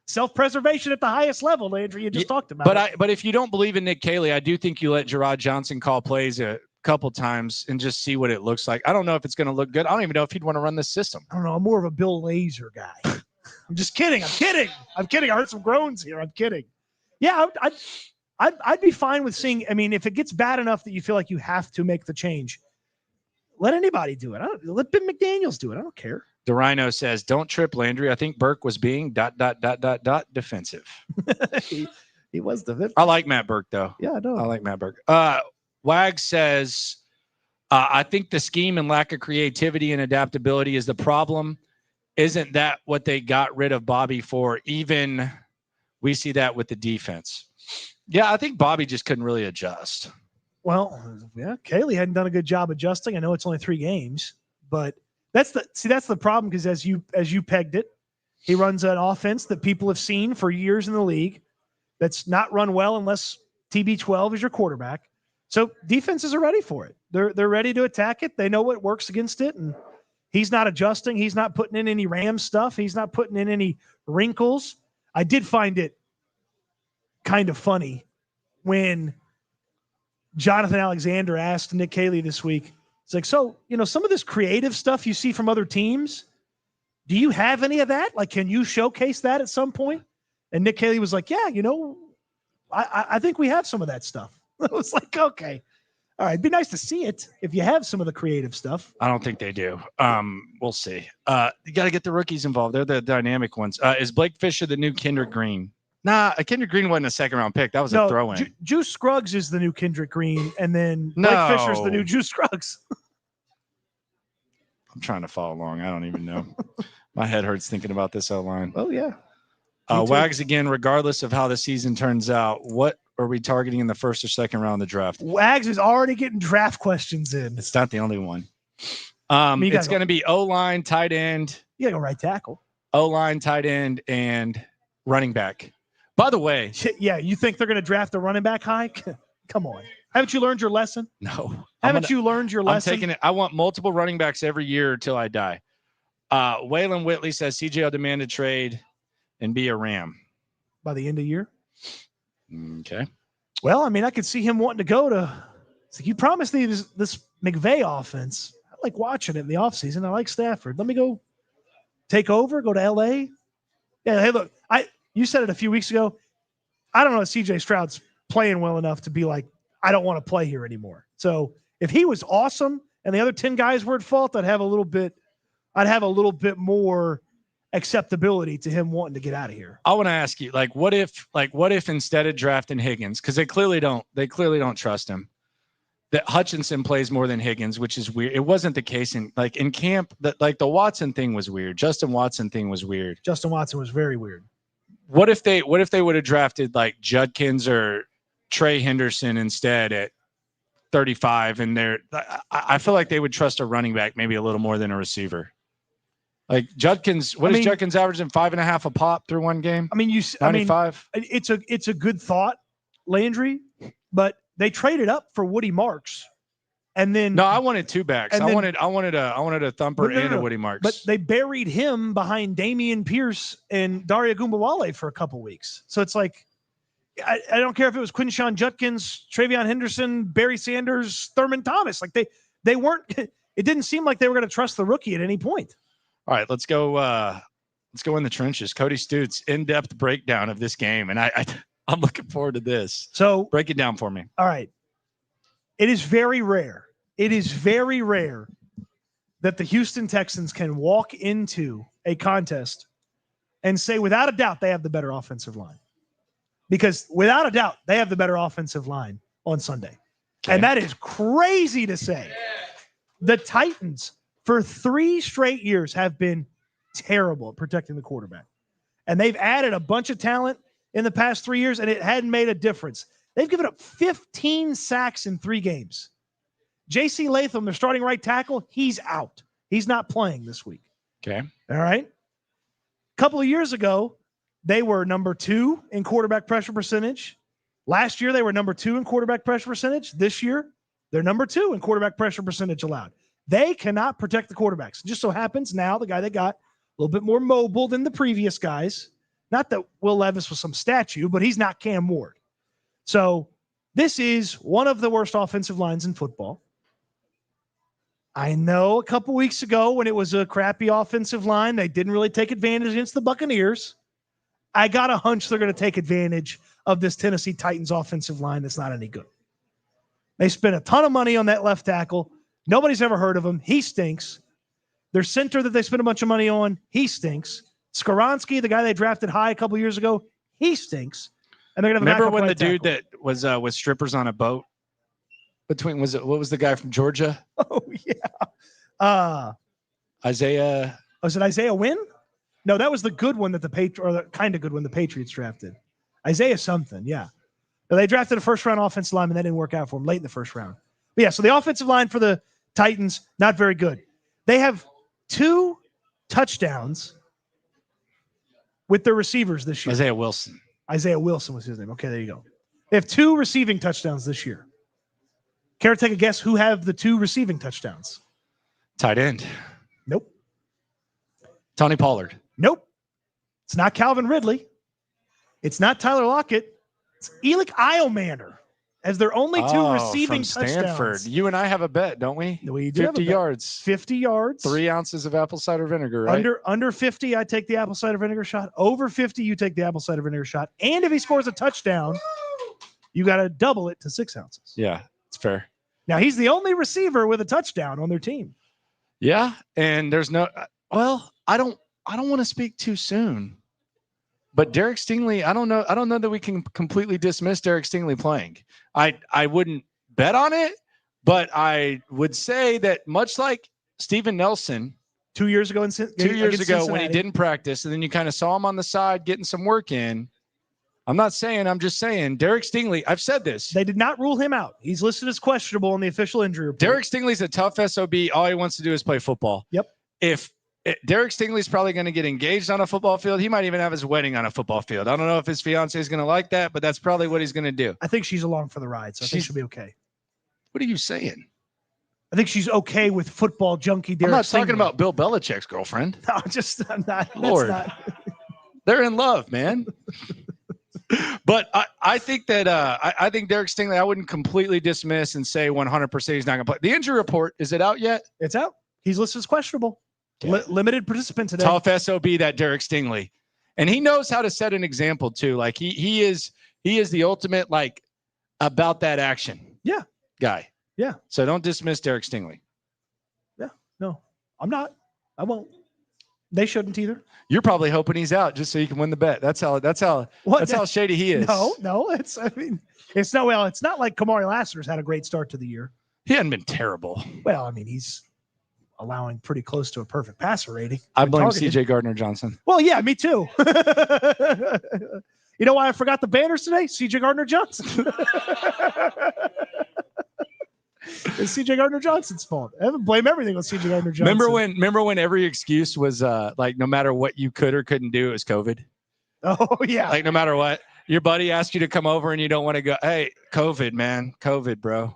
Self-preservation at the highest level, Landry. You just talked about it. But if you don't believe in Nick Caley, I do think you let Gerard Johnson call plays a couple times and just see what it looks like. I don't know if it's going to look good. I don't even know if he'd want to run this system. I don't know. I'm more of a Bill Lazor guy. I'm just kidding. I'm kidding. I heard some groans here. I'm kidding. Yeah, I'd be fine with seeing. I mean, if it gets bad enough that you feel like you have to make the change, let anybody do it. Let Ben McDaniels do it. I don't care. The Rhino says, "Don't trip, Landry. I think Burke was being ... defensive." he was defensive. I like Matt Burke though. Yeah, I know. I like Matt Burke. Wag says, "I think the scheme and lack of creativity and adaptability is the problem. Isn't that what they got rid of Bobby for? Even we see that with the defense." Yeah, I think Bobby just couldn't really adjust. Well, yeah, Caley hadn't done a good job adjusting. I know it's only 3 games, but that's the problem, because as you pegged it, he runs an offense that people have seen for years in the league that's not run well unless TB12 is your quarterback. So defenses are ready for it. They're ready to attack it. They know what works against it, and he's not adjusting. He's not putting in any Ram stuff. He's not putting in any wrinkles. I did find it kind of funny when Jonathan Alexander asked Nick Caley this week. It's like, so, some of this creative stuff you see from other teams, do you have any of that? Like, can you showcase that at some point? And Nick Caley was like, yeah, I think we have some of that stuff. I was like, okay. All right. It'd be nice to see it if you have some of the creative stuff. I don't think they do. We'll see. You got to get the rookies involved. They're the dynamic ones. Is Blake Fisher the new Kendrick Green? Nah, Kendrick Green wasn't a second-round pick. That was a throw-in. Juice Scruggs is the new Kendrick Green, and then Blake Fisher's the new Juice Scruggs. I'm trying to follow along. I don't even know. My head hurts thinking about this outline. Oh, yeah. Wags again, regardless of how the season turns out, what are we targeting in the first or second round of the draft? Wags is already getting draft questions in. It's not the only one. It's going to be O-line, tight end. You got to go right tackle. O-line, tight end, and running back. By the way. Yeah, you think they're going to draft a running back high? Come on. Haven't you learned your lesson? No. Haven't you learned your lesson? I'm taking it. I want multiple running backs every year until I die. Waylon Whitley says CJ will demand a trade and be a Ram. By the end of the year? Okay. Well, I mean, I could see him wanting to go to – it's like, you promised me this McVay offense. I like watching it in the offseason. I like Stafford. Let me go take over, go to L.A. Yeah, hey, look, you said it a few weeks ago. I don't know if C.J. Stroud's playing well enough to be like, I don't want to play here anymore. So if he was awesome and the other 10 guys were at fault, I'd have a little bit more acceptability to him wanting to get out of here. I want to ask you, what if instead of drafting Higgins, because they clearly don't trust him, that Hutchinson plays more than Higgins, which is weird. It wasn't the case in camp. That the Watson thing was weird. Justin Watson thing was weird. Justin Watson was very weird. What if they would have drafted Judkins or Trey Henderson instead at 35? And I feel like they would trust a running back maybe a little more than a receiver. Like Judkins, is Judkins averaging 5.5 a pop through one game? 95. It's a good thought, Landry, but they traded up for Woody Marks, and then no, I wanted 2 backs. I wanted a thumper and a Woody Marks. But they buried him behind Damian Pierce and Daria Gumbawale for a couple weeks. So it's like, I don't care if it was Quinshawn Judkins, Travion Henderson, Barry Sanders, Thurman Thomas. Like they weren't. It didn't seem like they were going to trust the rookie at any point. All right, let's go. Let's go in the trenches. Cody Stutes, in-depth breakdown of this game, and I'm looking forward to this. So break it down for me. All right. It is very rare. It is very rare that the Houston Texans can walk into a contest and say, without a doubt, they have the better offensive line. Because without a doubt, they have the better offensive line on Sunday. Okay. And that is crazy to say. The Titans, for 3 straight years, have been terrible at protecting the quarterback. And they've added a bunch of talent in the past 3 years, and it hadn't made a difference. They've given up 15 sacks in 3 games. J.C. Latham, their starting right tackle, he's out. He's not playing this week. Okay. All right. couple of years ago, they were number 2 in quarterback pressure percentage. Last year, they were number 2 in quarterback pressure percentage. This year, they're number 2 in quarterback pressure percentage allowed. They cannot protect the quarterbacks. It just so happens now the guy they got a little bit more mobile than the previous guys. Not that Will Levis was some statue, but he's not Cam Ward. So this is one of the worst offensive lines in football. I know a couple weeks ago when it was a crappy offensive line, they didn't really take advantage against the Buccaneers. I got a hunch they're going to take advantage of this Tennessee Titans offensive line that's not any good. They spent a ton of money on that left tackle. Nobody's ever heard of him. He stinks. Their center that they spent a bunch of money on, he stinks. Skaronski, the guy they drafted high a couple years ago, he stinks. And they're going to remember when the dude that was with strippers on a boat between what was the guy from Georgia? Oh yeah, Isaiah. Was it Isaiah Wynn? No, that was the good one that the kind of good one the Patriots drafted. Isaiah something, yeah. They drafted a first-round offensive lineman that didn't work out for him late in the first round. But yeah, so the offensive line for the Titans, not very good. They have 2 touchdowns with their receivers this year. Isaiah Wilson. Isaiah Wilson was his name. Okay, there you go. They have 2 receiving touchdowns this year. Care to take a guess who have the 2 receiving touchdowns? Tight end. Nope. Tony Pollard. Nope. It's not Calvin Ridley. It's not Tyler Lockett. It's Elick Eilmanner as their only 2 receiving from touchdowns. Stanford. You and I have a bet, don't we? We do 50 yards. 50 yards. 3 ounces of apple cider vinegar, right? Under 50, I take the apple cider vinegar shot. Over 50, you take the apple cider vinegar shot. And if he scores a touchdown, you got to double it to 6 ounces. Yeah, it's fair. Now, he's the only receiver with a touchdown on their team. Yeah, and there's no – well, I don't want to speak too soon. But Derek Stingley, I don't know that we can completely dismiss Derek Stingley playing. I wouldn't bet on it, but I would say that much like Steven Nelson 2 years ago when he didn't practice, and then you kind of saw him on the side getting some work in. I'm just saying Derek Stingley, I've said this. They did not rule him out. He's listed as questionable in the official injury report. Derek Stingley's a tough SOB. All he wants to do is play football. Yep. If Derek Stingley's probably going to get engaged on a football field. He might even have his wedding on a football field. I don't know if his fiance is going to like that, but that's probably what he's going to do. I think she's along for the ride, so I think she'll be okay. What are you saying? I think she's okay with football junkie Derek I'm not Stingley. talking about Bill Belichick's girlfriend. No, I'm not. Lord. That's not. They're in love, man. But I think that I think Derek Stingley, I wouldn't completely dismiss and say 100% he's not going to play. The injury report, is it out yet? It's out. He's listed as questionable. Yeah. Limited participant today. Tough SOB, that Derek Stingley. And he knows how to set an example too. Like he is the ultimate, like, about that action. Yeah. Guy. Yeah. So don't dismiss Derek Stingley. Yeah. No, I'm not. I won't. They shouldn't either. You're probably hoping he's out just so you can win the bet. That's how shady he is. No, it's not like Kamari Lassiter's had a great start to the year. He hadn't been terrible. Well, I mean, he's allowing pretty close to a perfect passer rating. I blame CJ Gardner-Johnson. Well, yeah, me too. You know why I forgot the banners today? CJ Gardner-Johnson. It's CJ Gardner-Johnson's fault. I haven't blame everything on CJ Gardner-Johnson. Remember when every excuse was like, no matter what you could or couldn't do, it was COVID. Oh yeah. Like no matter what, your buddy asked you to come over and you don't want to go. Hey, COVID, man, COVID, bro.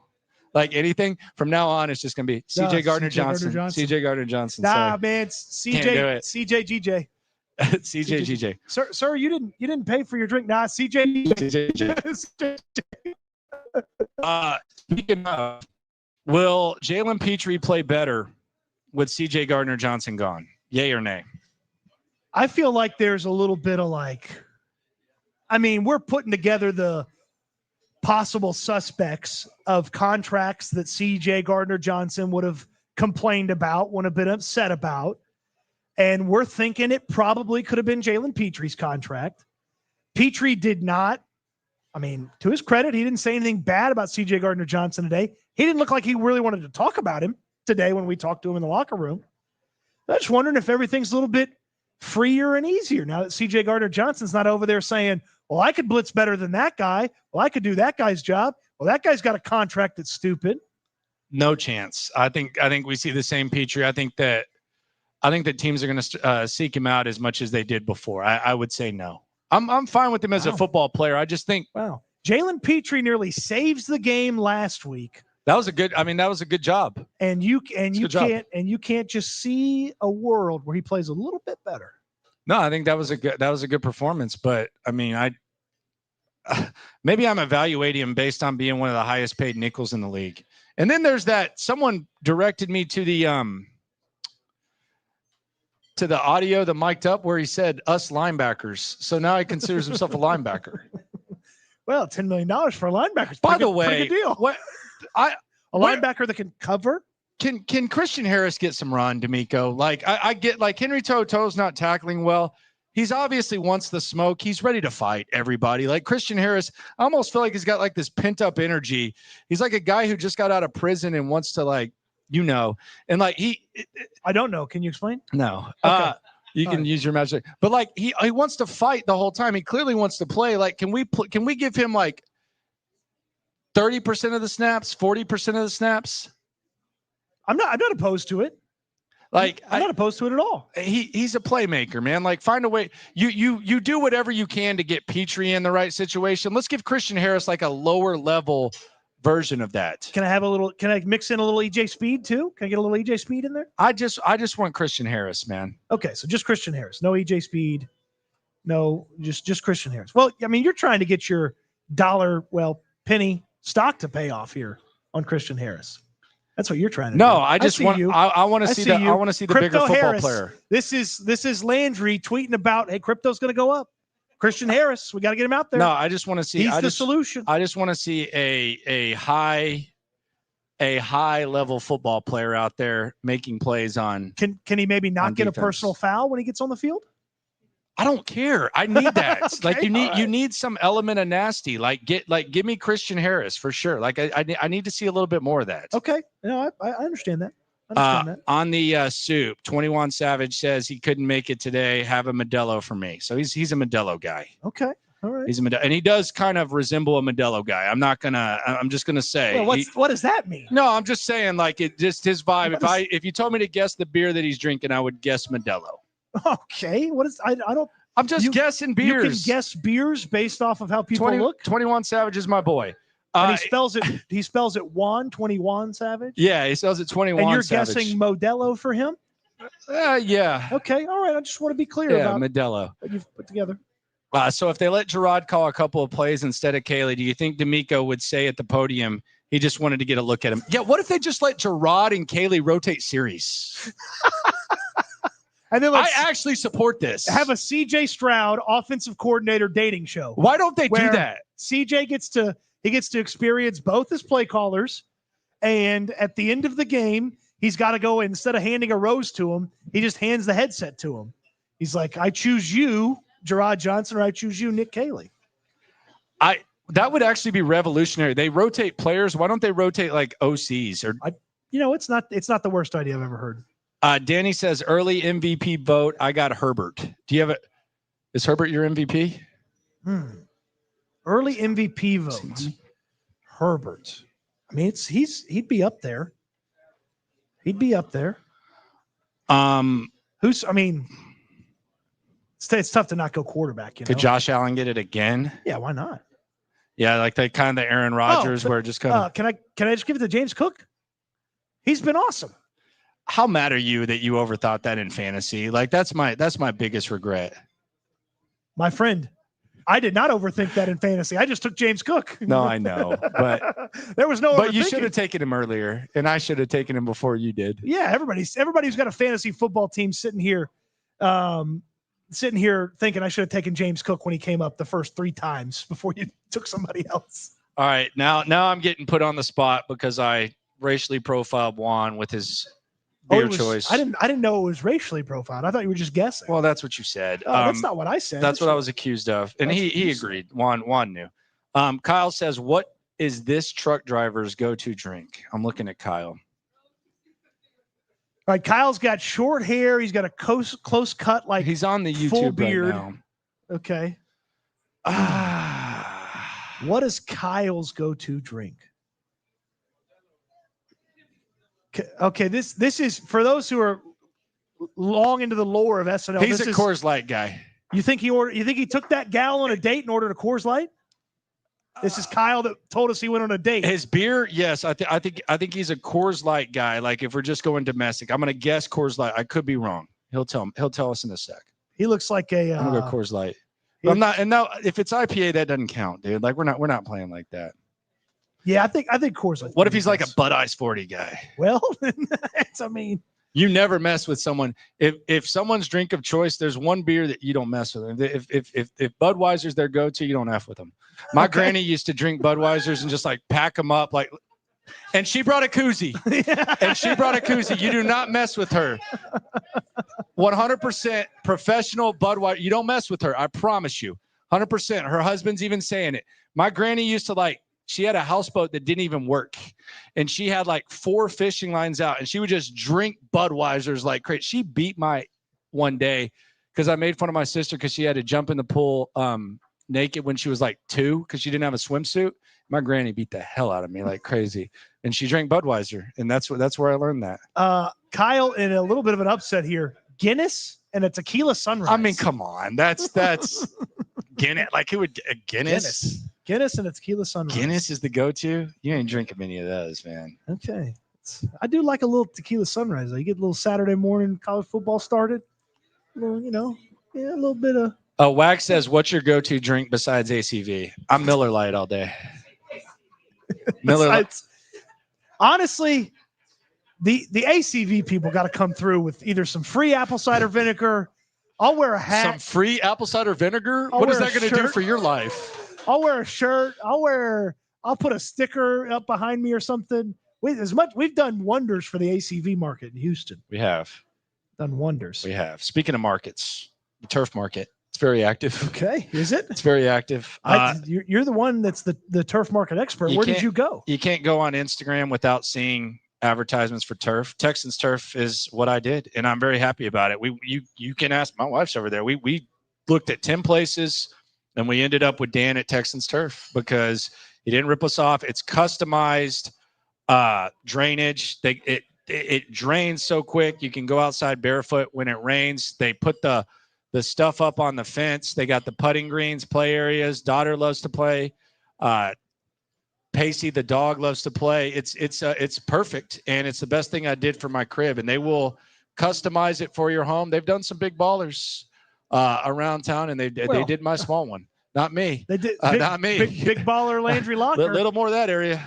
Like anything from now on, it's just gonna be CJ Gardner-Johnson. CJ Gardner-Johnson. Nah, sorry. man, it's CJGJ. CJGJ. Sir, you didn't pay for your drink. Nah, CJGJ. Speaking of, will Jalen Petrie play better with CJ Gardner-Johnson gone? Yay or nay? I feel like there's a little bit of we're putting together the possible suspects of contracts that CJ Gardner-Johnson would have complained about, would have been upset about. And we're thinking it probably could have been Jalen Petrie's contract. Petrie did not. I mean, to his credit, he didn't say anything bad about CJ Gardner-Johnson today. He didn't look like he really wanted to talk about him today when we talked to him in the locker room. I'm just wondering if everything's a little bit freer and easier now that CJ Gardner-Johnson's not over there saying, well, I could blitz better than that guy. Well, I could do that guy's job. Well, that guy's got a contract that's stupid. No chance. I think we see the same Petrie. I think that I think that teams are going to seek him out as much as they did before. I would say no. I'm fine with him as a football player. I just think Jalen Petrie nearly saves the game last week. That was a good job. And you can't just see a world where he plays a little bit better. No, I think that was a good performance. But I mean, maybe I'm evaluating him based on being one of the highest paid nickels in the league. And then there's that someone directed me to the audio, the mic'd up, where he said us linebackers. So now he considers himself a linebacker. Well, $10 million for a linebacker. By the way, pretty good deal. Linebacker that can cover. Can Christian Harris get some run, DeMeco? Like I get, like, Henry To'oTo'o's not tackling well. He's obviously wants the smoke. He's ready to fight everybody. Like Christian Harris, I almost feel like he's got like this pent up energy. He's like a guy who just got out of prison and wants to, like, and like I don't know. Can you explain? No. Okay. You can use your magic, but like he wants to fight the whole time. He clearly wants to play. Like, can we give him like 30% of the snaps, 40% of the snaps? I'm not opposed to it. Like, I'm not opposed to it at all. He's a playmaker, man. Like, find a way. You do whatever you can to get Petrie in the right situation. Let's give Christian Harris like a lower level version of that. Can I mix in a little EJ Speed too? Can I get a little EJ Speed in there? I just want Christian Harris, man. Okay, so just Christian Harris. No EJ Speed. No, just Christian Harris. Well, I mean, you're trying to get your penny stock to pay off here on Christian Harris. That's what you're trying to do. No, I want to see the bigger football Harris. player. This is Landry tweeting about, hey, crypto's going to go up. Christian Harris, we got to get him out there. No, I just want to see. He's the solution. I just want to see a high level football player out there making plays on. Can he maybe not get a personal foul when he gets on the field? I don't care. I need that. Okay, like you need some element of nasty. Give me Christian Harris for sure. Like I need to see a little bit more of that. Okay, no, I understand that. On the soup, 21 Savage says he couldn't make it today. Have a Modelo for me. So he's a Modelo guy. Okay, all right. He's a Modelo, and he does kind of resemble a Modelo guy. I'm just gonna say. Well, what does that mean? No, I'm just saying, like, it just his vibe. If you told me to guess the beer that he's drinking, I would guess Modelo. Okay, what is I don't. I'm just guessing beers. You can guess beers based off of how people look. 21 Savage is my boy. And he spells it Juan 21 Savage. Yeah, he spells it 21. And you're Savage. guessing Modelo for him? Yeah. Okay, all right. I just want to be clear about Modelo. What you've put together. So if they let Gerard call a couple of plays instead of Caley, do you think DeMeco would say at the podium he just wanted to get a look at him? Yeah. What if they just let Gerard and Caley rotate series? And then I actually support this. Have a CJ Stroud offensive coordinator dating show. Why don't they do that? CJ gets to experience both as play callers, and at the end of the game, he's got to go, instead of handing a rose to him, he just hands the headset to him. He's like, I choose you, Gerard Johnson, or I choose you, Nick Caley. That would actually be revolutionary. They rotate players. Why don't they rotate like OCs? It's not the worst idea I've ever heard. Danny says early MVP vote. I got Herbert. Do you have is Herbert your MVP? Early MVP vote. Herbert. I mean, he'd be up there. He'd be up there. It's tough to not go quarterback. Could Josh Allen get it again? Yeah, why not? Yeah, like the kind of the Aaron Rodgers where it just kind of. Can I just give it to James Cook? He's been awesome. How mad are you that you overthought that in fantasy? Like that's my biggest regret. My friend, I did not overthink that in fantasy. I just took James Cook. No, I know, but there was no. But you should have taken him earlier, and I should have taken him before you did. Yeah, everybody who's got a fantasy football team sitting here thinking I should have taken James Cook when he came up the first 3 times before you took somebody else. All right, now I'm getting put on the spot because I racially profiled Juan with his beer choice. I didn't know it was racially profiled. I thought you were just guessing. Well, that's what you said. That's not what I said. That's what I was accused of, and he agreed. Juan knew. Kyle says, "What is this truck driver's go-to drink?" I'm looking at Kyle. All right, Kyle's got short hair. He's got a close cut, like he's on the YouTube full beard. Right now. Okay. What is Kyle's go-to drink? Okay, this is for those who are long into the lore of SNL. He's a Coors Light guy. You think he took that gal on a date and ordered a Coors Light? This is Kyle that told us he went on a date. His beer, yes, I think he's a Coors Light guy. Like if we're just going domestic, I'm gonna guess Coors Light. I could be wrong. He'll tell us in a sec. He looks like a. I'm gonna go Coors Light. I'm not, and now if it's IPA, that doesn't count, dude. Like we're not playing like that. Yeah, I think Coors Light. What if he's like a Bud Ice 40 guy? Well, you never mess with someone. If someone's drink of choice, there's one beer that you don't mess with. If Budweiser's their go-to, you don't F with them. My granny used to drink Budweisers and just like pack them up like, and she brought a koozie. You do not mess with her. 100% professional Budweiser. You don't mess with her. I promise you. 100%. Her husband's even saying it. My granny used to she had a houseboat that didn't even work. And she had like 4 fishing lines out and she would just drink Budweisers like crazy. She beat my one day because I made fun of my sister because she had to jump in the pool naked when she was like 2 because she didn't have a swimsuit. My granny beat the hell out of me like crazy. And she drank Budweiser. And that's where I learned that. Kyle, in a little bit of an upset here, Guinness and a tequila sunrise. I mean, come on. That's Guinness. Like who would Guinness? Guinness and a tequila sunrise. Guinness is the go-to. You ain't drinking many of those, man. Okay. I do like a little tequila sunrise. You get a little Saturday morning college football started. A little, a little bit of. Wax says, what's your go-to drink besides ACV? I'm Miller Lite all day. Miller Lite. Honestly, the ACV people got to come through with either some free apple cider vinegar. I'll wear a hat. Some free apple cider vinegar? What is that going to do for your life? I'll wear a shirt. I'll put a sticker up behind me or something. We've done wonders for the ACV market in Houston. We have done wonders. We have. Speaking of markets, the turf market, it's very active. Okay. Is it? It's very active. You're the one that's the turf market expert. Where did you go? You can't go on Instagram without seeing advertisements for turf. Texans turf is what I did, and I'm very happy about it. You can ask my wife's over there. We looked at 10 places. And we ended up with Dan at Texans Turf because he didn't rip us off. It's customized drainage. It drains so quick. You can go outside barefoot when it rains. They put the stuff up on the fence. They got the putting greens, play areas. Daughter loves to play. Pacey, the dog, loves to play. It's perfect, and it's the best thing I did for my crib. And they will customize it for your home. They've done some big ballers around town, and they did my small one. Not me. They did not me. Big baller Landry Locker. A little more of that area.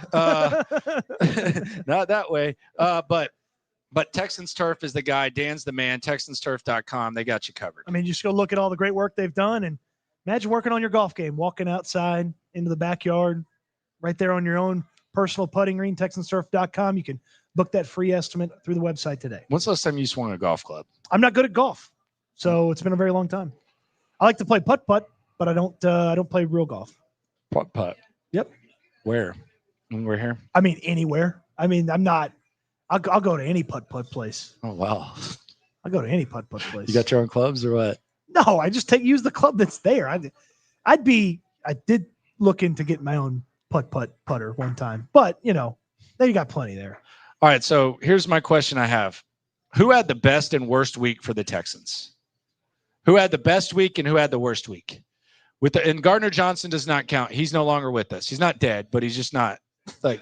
Not that way. But Texans Turf is the guy. Dan's the man. TexansTurf.com. They got you covered. I mean, just go look at all the great work they've done, and imagine working on your golf game, walking outside into the backyard, right there on your own personal putting green. TexansTurf.com. You can book that free estimate through the website today. When's the last time you swung a golf club? I'm not good at golf. So it's been a very long time. I like to play putt-putt, but I don't play real golf. Putt-putt. Yep. Where? When we're here? I mean, anywhere. I mean, I'll go to any putt-putt place. Oh, wow. I'll go to any putt-putt place. You got your own clubs or what? No, I just use the club that's there. I did look into getting my own putt-putt putter one time, but then you got plenty there. All right. So here's my question I have. Who had the best and worst week for the Texans? Who had the best week and who had the worst week? And Gardner Johnson does not count. He's no longer with us. He's not dead, but he's just not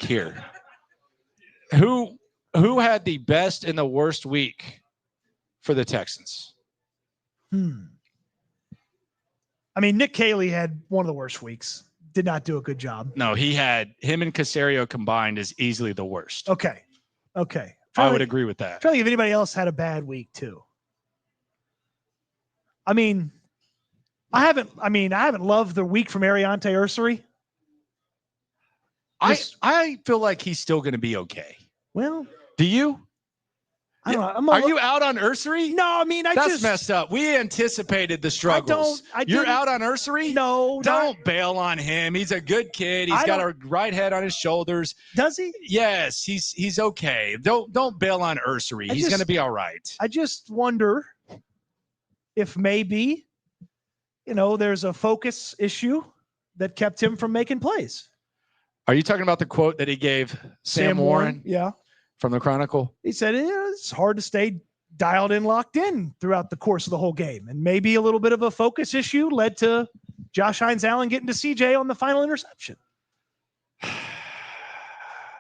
here. Who had the best and the worst week for the Texans? I mean, Nick Caley had one of the worst weeks. Did not do a good job. No, him and Caserio combined is easily the worst. Okay. I would agree with that. Trying to think if anybody else had a bad week too. I mean, I haven't loved the week from Ariante Ursery. I feel like he's still going to be okay. Well, do you? I don't know. Are you out on Ursery? No, I mean, that's messed up. We anticipated the struggles. You're out on Ursery? No. Don't bail on him. He's a good kid. He's got a right head on his shoulders. Does he? Yes, he's okay. Don't bail on Ursery. He's going to be all right. I just wonder if maybe, there's a focus issue that kept him from making plays. Are you talking about the quote that he gave Sam Warren? Yeah. From the Chronicle? He said, it's hard to stay dialed in, locked in throughout the course of the whole game. And maybe a little bit of a focus issue led to Josh Hines-Allen getting to CJ on the final interception.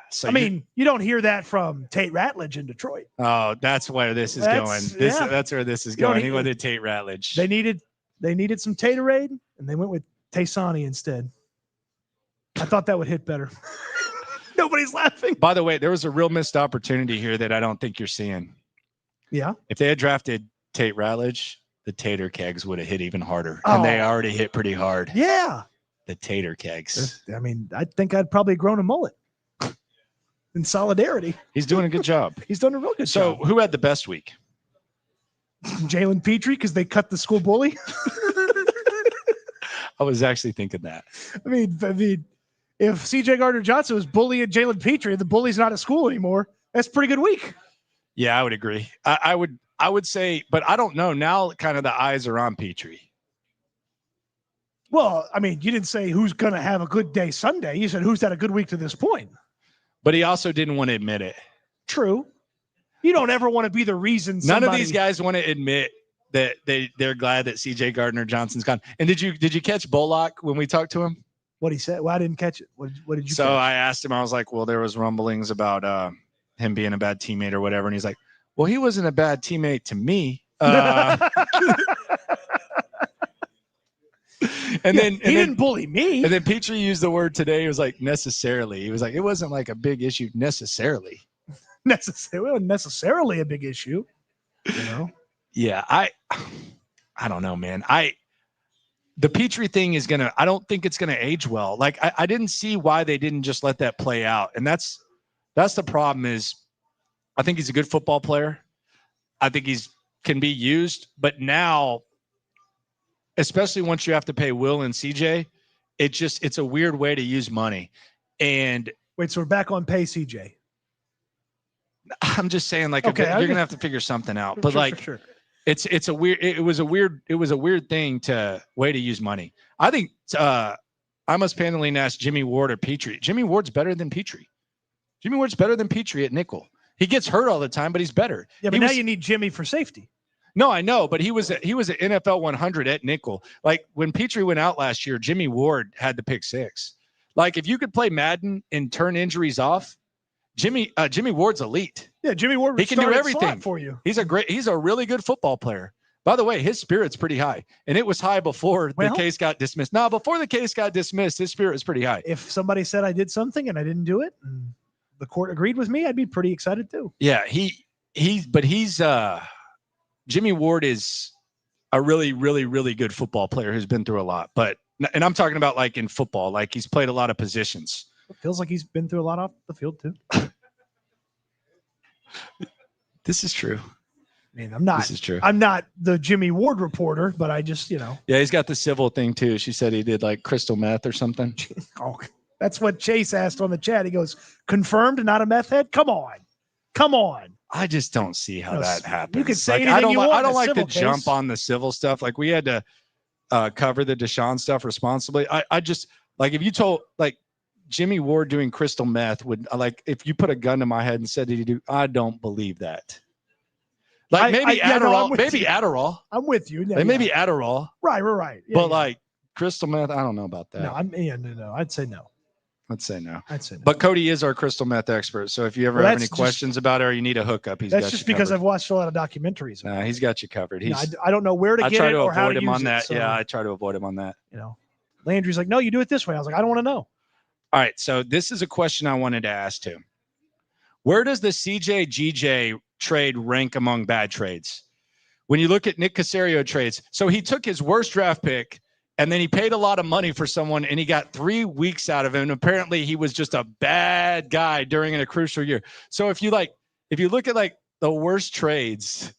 So I mean, you don't hear that from Tate Ratledge in Detroit. Oh, that's where this is going. That's where this is going. He wanted Tate Ratledge. They needed some Taterade, and they went with Taysani instead. I thought that would hit better. Nobody's laughing. By the way, there was a real missed opportunity here that I don't think you're seeing. Yeah. If they had drafted Tate Ratledge, the tater kegs would have hit even harder. And they already hit pretty hard. Yeah. The tater kegs. I mean, I think I'd probably grown a mullet in solidarity. He's doing a good job. He's done a real good job. So who had the best week? Jalen Petrie, because they cut the school bully. I was actually thinking that. I mean, if CJ Gardner-Johnson was bullying Jalen Petrie, the bully's not at school anymore. That's a pretty good week. Yeah, I would agree. I would say, but I don't know. Now kind of the eyes are on Petrie. Well, I mean, you didn't say who's going to have a good day Sunday. You said who's had a good week to this point. But he also didn't want to admit it. True. You don't ever want to be the reason None of these guys want to admit that they're glad that CJ Gardner-Johnson's gone. And did you catch Bullock when we talked to him? What he said? Well, I didn't catch it. What did you So catch? I asked him, I was like, well, there was rumblings about him being a bad teammate or whatever. And he's like, well, he wasn't a bad teammate to me. And then he didn't bully me. And then Petrie used the word today. He was like, necessarily. He was like, it wasn't like a big issue necessarily. Necessarily a big issue. You know? Yeah, I don't know, man. The Petrie thing is I don't think it's gonna age well. Like I didn't see why they didn't just let that play out. And that's the problem is I think he's a good football player. I think can be used, but now, especially once you have to pay Will and CJ, it's a weird way to use money. And wait, so we're back on pay CJ. I'm just saying, like, okay, you're gonna have to figure something out. But sure. It was a weird thing way to use money. I think I must panelly ask Jimmy Ward or Petrie. Jimmy Ward's better than Petrie. Jimmy Ward's better than Petrie at nickel. He gets hurt all the time, but he's better. Yeah, but now you need Jimmy for safety. No, I know, but he was an NFL 100 at nickel. Like when Petrie went out last year, Jimmy Ward had the pick six. Like if you could play Madden and turn injuries off, Jimmy Ward's elite. Yeah, Jimmy Ward. He can do everything for you. He's a really good football player. By the way, his spirit's pretty high, and it was high before the case got dismissed. No, before the case got dismissed, his spirit was pretty high. If somebody said I did something and I didn't do it, and the court agreed with me, I'd be pretty excited too. Yeah, Jimmy Ward is a really, really, really good football player who's been through a lot. And I'm talking about like in football, like he's played a lot of positions. It feels like he's been through a lot off the field too. This is true. I mean, this is true. I'm not the Jimmy Ward reporter, but I just, Yeah, he's got the civil thing too. She said he did like crystal meth or something. Oh, that's what Chase asked on the chat. He goes, confirmed, not a meth head? Come on. I just don't see how that happens. You could say anything you want. I don't like to jump on the civil stuff. Like we had to cover the Deshaun stuff responsibly. I just like if you told like Jimmy Ward doing crystal meth would like if you put a gun to my head and said did he do? I don't believe that. Like maybe Adderall. Maybe Adderall. I'm with you. Yeah, like maybe Adderall. Right. Yeah, but like crystal meth, I don't know about that. No. I'd say no. I'd say no. No. But Cody is our crystal meth expert. So if you ever have any questions about it or you need a hookup, that's just because I've watched a lot of documentaries. Nah, he's got you covered. I don't know where to get it or how to use it. I try to avoid him on that. Yeah, I try to avoid him on that. Landry's like, no, you do it this way. I was like, I don't want to know. All right. So this is a question I wanted to ask too. Where does the CJGJ trade rank among bad trades? When you look at Nick Caserio trades, so he took his worst draft pick and then he paid a lot of money for someone and he got 3 weeks out of him. And apparently he was just a bad guy during a crucial year. So if you look at like the worst trades,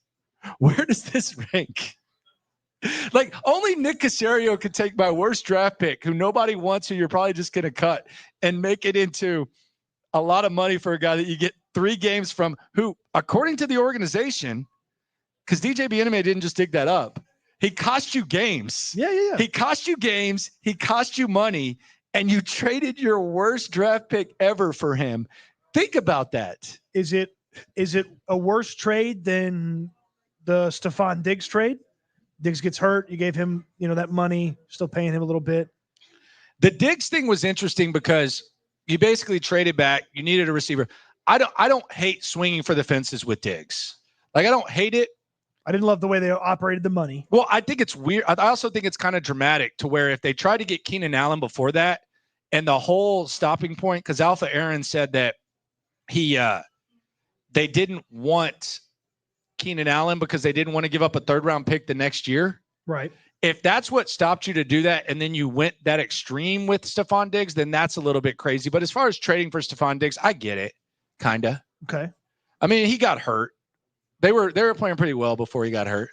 where does this rank? Like only Nick Caserio could take my worst draft pick who nobody wants, who you're probably just going to cut and make it into a lot of money for a guy that you get 3 games from who, according to the organization, because DJ Bieneme didn't just dig that up. He cost you games. Yeah. He cost you games. He cost you money, and you traded your worst draft pick ever for him. Think about that. Is it a worse trade than the Stephon Diggs trade. Diggs gets hurt. You gave him, that money, still paying him a little bit. The Diggs thing was interesting because you basically traded back. You needed a receiver. I don't hate swinging for the fences with Diggs. Like, I don't hate it. I didn't love the way they operated the money. Well, I think it's weird. I also think it's kind of dramatic to where if they tried to get Keenan Allen before that, and the whole stopping point, because Alpha Aaron said that they didn't want Keenan Allen because they didn't want to give up a third-round pick the next year. Right. If that's what stopped you to do that, and then you went that extreme with Stephon Diggs, then that's a little bit crazy. But as far as trading for Stephon Diggs, I get it, kind of. Okay. I mean, he got hurt. They were playing pretty well before he got hurt.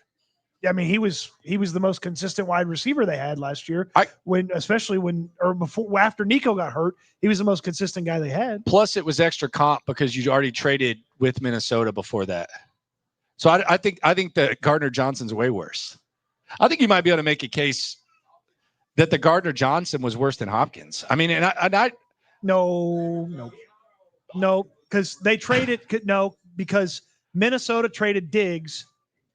Yeah, I mean, he was the most consistent wide receiver they had last year. After Nico got hurt, he was the most consistent guy they had. Plus, it was extra comp because you already traded with Minnesota before that. So I think that Gardner Johnson's way worse. I think you might be able to make a case that the Gardner Johnson was worse than Hopkins. I mean, no, because they traded because Minnesota traded Diggs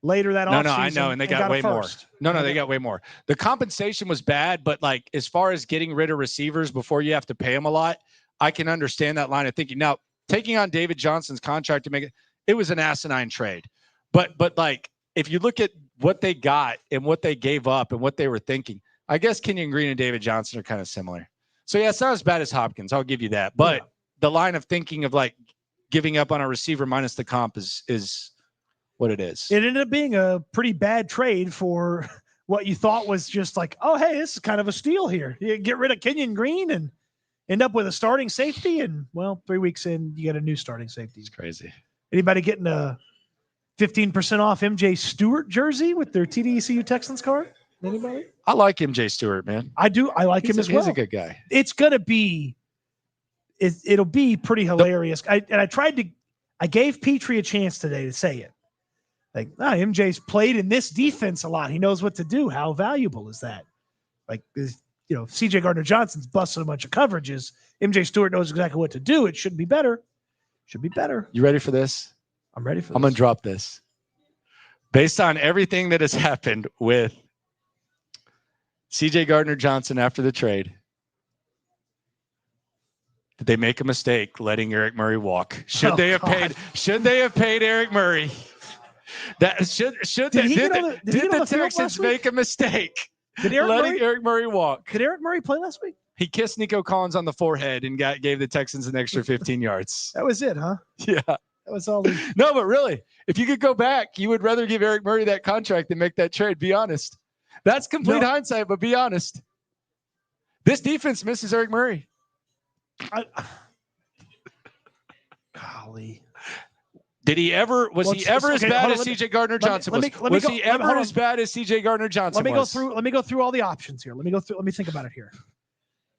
later that offseason. No, I know, and they got way more. No, they got way more. The compensation was bad, but like as far as getting rid of receivers before you have to pay them a lot, I can understand that line of thinking. Now, taking on David Johnson's contract to make it was an asinine trade. But like if you look at what they got and what they gave up and what they were thinking, I guess Kenyon Green and David Johnson are kind of similar. So yeah, it's not as bad as Hopkins. I'll give you that. But the line of thinking of like giving up on a receiver minus the comp is what it is. It ended up being a pretty bad trade for what you thought was just like, oh, hey, this is kind of a steal here. You get rid of Kenyon Green and end up with a starting safety. And, well, 3 weeks in, you get a new starting safety. It's crazy. Anybody getting a 15% off MJ Stewart jersey with their TDECU Texans card? Anybody? I like MJ Stewart, man. I do. I like him as well. He's a good guy. It's going to be it'll be pretty hilarious. I gave Petrie a chance today to say it. Like, MJ's played in this defense a lot. He knows what to do. How valuable is that? Like, CJ Gardner-Johnson's busting a bunch of coverages. MJ Stewart knows exactly what to do. It should be better. Should be better. You ready for this? I'm ready for this. I'm going to drop this. Based on everything that has happened with CJ Gardner-Johnson after the trade, did they make a mistake letting Eric Murray walk? Should they have paid Eric Murray? That did the Texans make a mistake? Eric Murray walk? Did Eric Murray play last week? He kissed Nico Collins on the forehead and gave the Texans an extra 15 yards. That was it, huh? Yeah. That was all. No, but really, if you could go back, you would rather give Eric Murray that contract than make that trade. Be honest. That's complete hindsight, but be honest. This defense misses Eric Murray. Golly. Was he ever as bad as CJ Gardner-Johnson was? Was he ever as bad as CJ Gardner-Johnson was? Let me go through all the options here. Let me think about it here.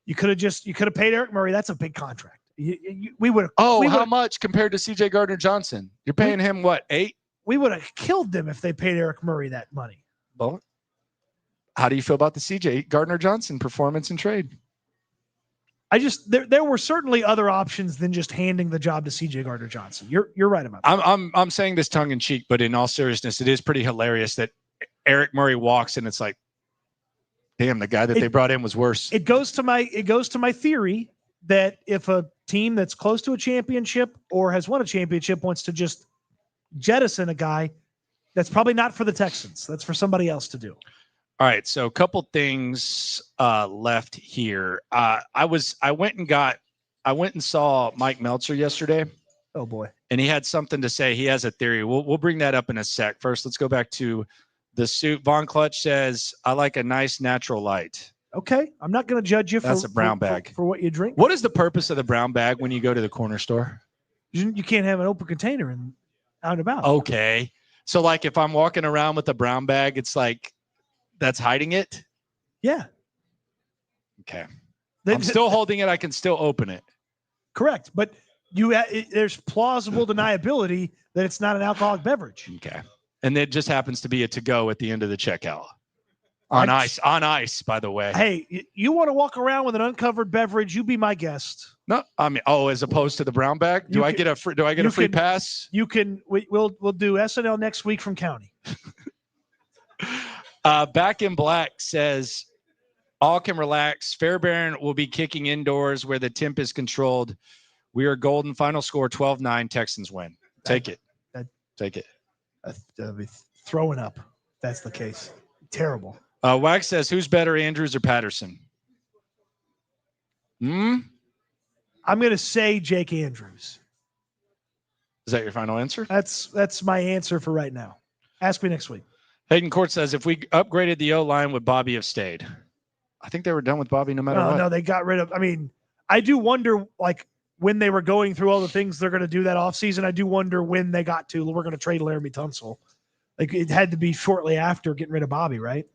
You could have paid Eric Murray. That's a big contract. We would have. How much compared to CJ Gardner-Johnson? You're paying him what, 8? We would have killed them if they paid Eric Murray that money. Well, how do you feel about the CJ Gardner-Johnson performance and trade? There were certainly other options than just handing the job to CJ Gardner-Johnson. You're right about that. I'm saying this tongue in cheek, but in all seriousness, it is pretty hilarious that Eric Murray walks and it's like, damn, the guy that they brought in was worse. It goes to my theory that if a team that's close to a championship or has won a championship wants to just jettison a guy, that's probably not for the Texans. That's for somebody else to do. All right, so a couple things left here. I went and saw Mike Meltzer yesterday. Oh boy, and he had something to say. He has a theory. We'll bring that up in a sec. First, let's go back to the suit. Von Clutch says, "I like a nice natural light." Okay, I'm not going to judge you. That's a brown bag for what you drink. What is the purpose of the brown bag when you go to the corner store? You can't have an open container and out and about. Okay, so like if I'm walking around with a brown bag, it's like. That's hiding it? Yeah. Okay. I'm still holding it. I can still open it. Correct. But there's plausible deniability that it's not an alcoholic beverage. Okay. And it just happens to be a to-go at the end of the checkout. On ice, by the way. Hey, you want to walk around with an uncovered beverage, you be my guest. No, I mean, as opposed to the brown bag? Do I get a free pass? You can, we'll do SNL next week from County. Back in Black says, all can relax. Fairbairn will be kicking indoors where the temp is controlled. We are golden. Final score 12-9. Texans win. Take it. Take it. I'll be throwing up. That's the case. Terrible. Wax says, who's better, Andrews or Patterson? I'm going to say Jake Andrews. Is that your final answer? That's my answer for right now. Ask me next week. Hayden Court says, if we upgraded the O-line, would Bobby have stayed? I think they were done with Bobby no matter what. No, they got rid of. I mean, I do wonder, like, when they were going through all the things they're going to do that offseason, I do wonder when they got to, we're going to trade Laramie Tunsil. Like, it had to be shortly after getting rid of Bobby, right?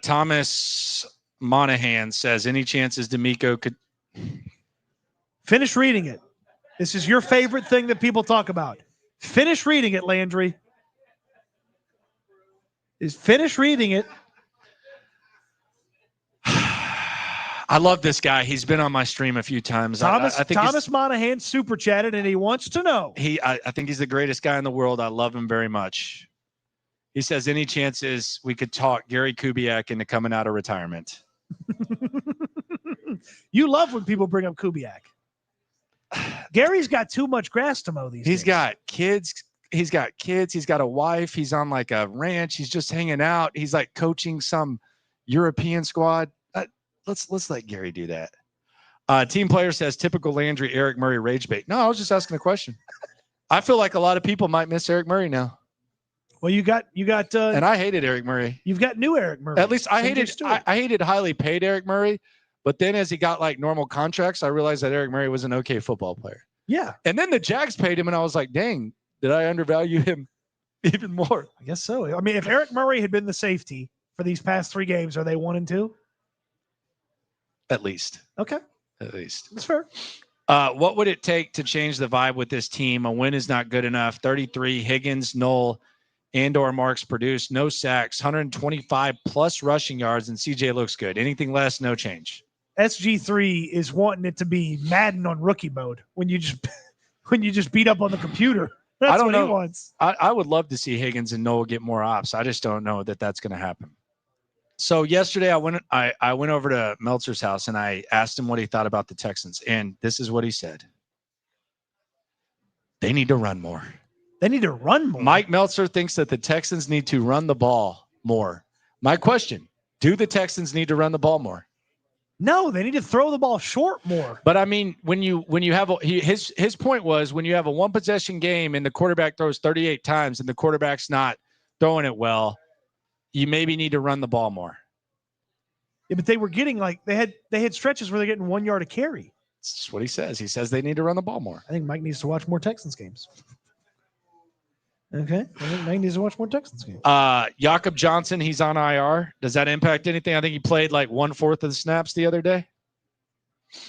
Thomas Monahan says, any chances DeMeco could finish reading it? This is your favorite thing that people talk about. Finish reading it, Landry. Finish reading it. I love this guy. He's been on my stream a few times. I think Thomas Monahan super chatted, and he wants to know. I think he's the greatest guy in the world. I love him very much. He says, any chances we could talk Gary Kubiak into coming out of retirement? You love when people bring up Kubiak. Gary's got too much grass to mow these days. He's got kids. He's got a wife. He's on like a ranch. He's just hanging out. He's like coaching some European squad. Let's let Gary do that. Team player says, typical Landry, Eric Murray rage bait. No, I was just asking a question. I feel like a lot of people might miss Eric Murray now. Well, you got, and I hated Eric Murray. You've got new Eric Murray. At least I hated highly paid Eric Murray. But then as he got like normal contracts, I realized that Eric Murray was an okay football player. Yeah. And then the Jags paid him, and I was like, dang, did I undervalue him even more? I guess so. I mean, if Eric Murray had been the safety for these past 3 games, are they 1-2? At least. Okay. At least. That's fair. What would it take to change the vibe with this team? A win is not good enough. 33, Higgins, Knoll, and/or Marks produced. No sacks, 125 plus rushing yards, and CJ looks good. Anything less, no change. SG3 is wanting it to be Madden on rookie mode when you just beat up on the computer. That's I don't what know. He wants. I would love to see Higgins and Knoll get more ops. I just don't know that that's going to happen. So yesterday I went over to Meltzer's house and I asked him what he thought about the Texans, and this is what he said. They need to run more. They need to run more. Mike Meltzer thinks that the Texans need to run the ball more. My question, do the Texans need to run the ball more? No, they need to throw the ball short more. But I mean, when you have his point was when you have a 1-possession game and the quarterback throws 38 times and the quarterback's not throwing it well, you maybe need to run the ball more. Yeah, but they were getting they had stretches where they're getting 1 yard a carry. That's just what he says. He says they need to run the ball more. I think Mike needs to watch more Texans games. Okay. I think Mike needs to watch more Texans games. Jakob Johnson, he's on IR. Does that impact anything? I think he played like 1/4 of the snaps the other day.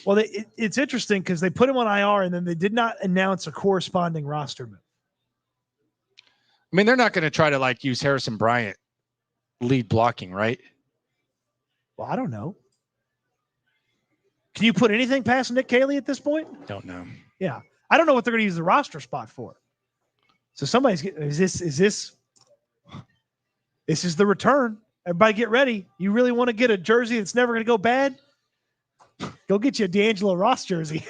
Well, it's interesting because they put him on IR and then they did not announce a corresponding roster move. I mean, they're not going to try to like use Harrison Bryant lead blocking, right? Well, I don't know. Can you put anything past Nick Caley at this point? Don't know. Yeah. I don't know what they're going to use the roster spot for. So somebody's getting, this is the return. Everybody get ready. You really want to get a jersey that's never going to go bad? Go get you a D'Angelo Ross jersey.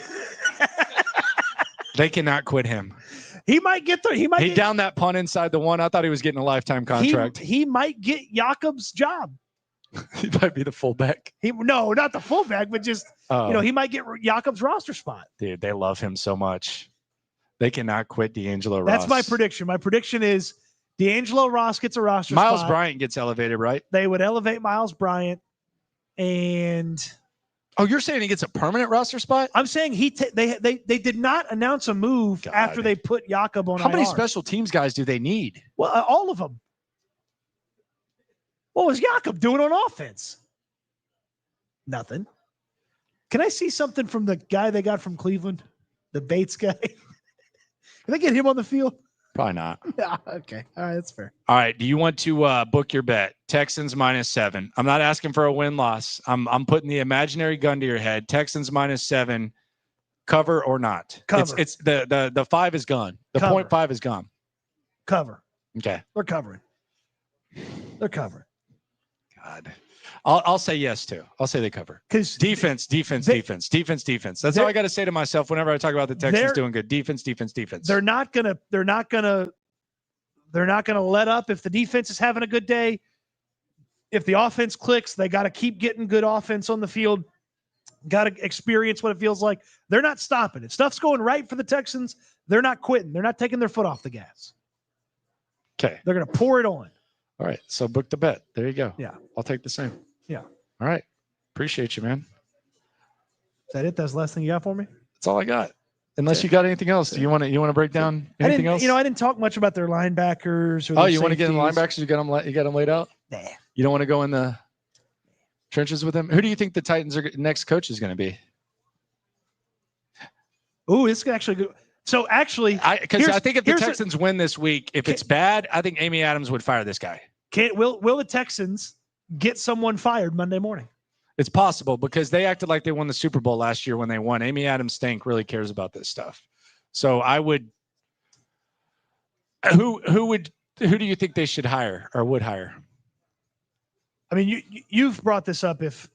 They cannot quit him. He might get there. He downed that punt inside the one. I thought he was getting a lifetime contract. He might get Jakob's job. He might be the fullback. No, not the fullback, but just he might get Jakob's roster spot. Dude, they love him so much. They cannot quit D'Angelo Ross. That's my prediction. My prediction is D'Angelo Ross gets a roster Miles spot. Bryant gets elevated, right? They would elevate Miles Bryant, and you're saying he gets a permanent roster spot? I'm saying they did not announce a move after they put Jakob on. How many special teams guys do they need? Well, all of them. What was Jakob doing on offense? Nothing. Can I see something from the guy they got from Cleveland, the Bates guy? Can they get him on the field? Probably not. Okay. All right. That's fair. All right. Do you want to book your bet? Texans -7. I'm not asking for a win-loss. I'm putting the imaginary gun to your head. Texans -7. Cover or not? Cover. It's the 5 is gone. The Cover. 0.5 is gone. Cover. Okay. They're covering. They're covering. God. I'll say yes too. I'll say they cover. Because Defense. That's all I got to say to myself whenever I talk about the Texans doing good. Defense. They're not gonna let up if the defense is having a good day. If the offense clicks, they got to keep getting good offense on the field. Got to experience what it feels like. They're not stopping. If stuff's going right for the Texans, they're not quitting. They're not taking their foot off the gas. Okay. They're going to pour it on. All right. So book the bet. There you go. Yeah. I'll take the same. Yeah. All right. Appreciate you, man. Is that it? That's the last thing you got for me? That's all I got. Unless you got anything else. Do you want to break down anything else? I didn't talk much about their linebackers. Or you want to get in the linebackers? You got them laid out? Nah. You don't want to go in the trenches with them? Who do you think the Titans' next coach is going to be? Oh, this is actually good. So actually, because I think if the Texans win this week, if it's bad, I think Amy Adams would fire this guy. Will the Texans get someone fired Monday morning? It's possible because they acted like they won the Super Bowl last year when they won. Amy Adams Stink really cares about this stuff. So I would. Who do you think they should hire or would hire? I mean, you've brought this up. If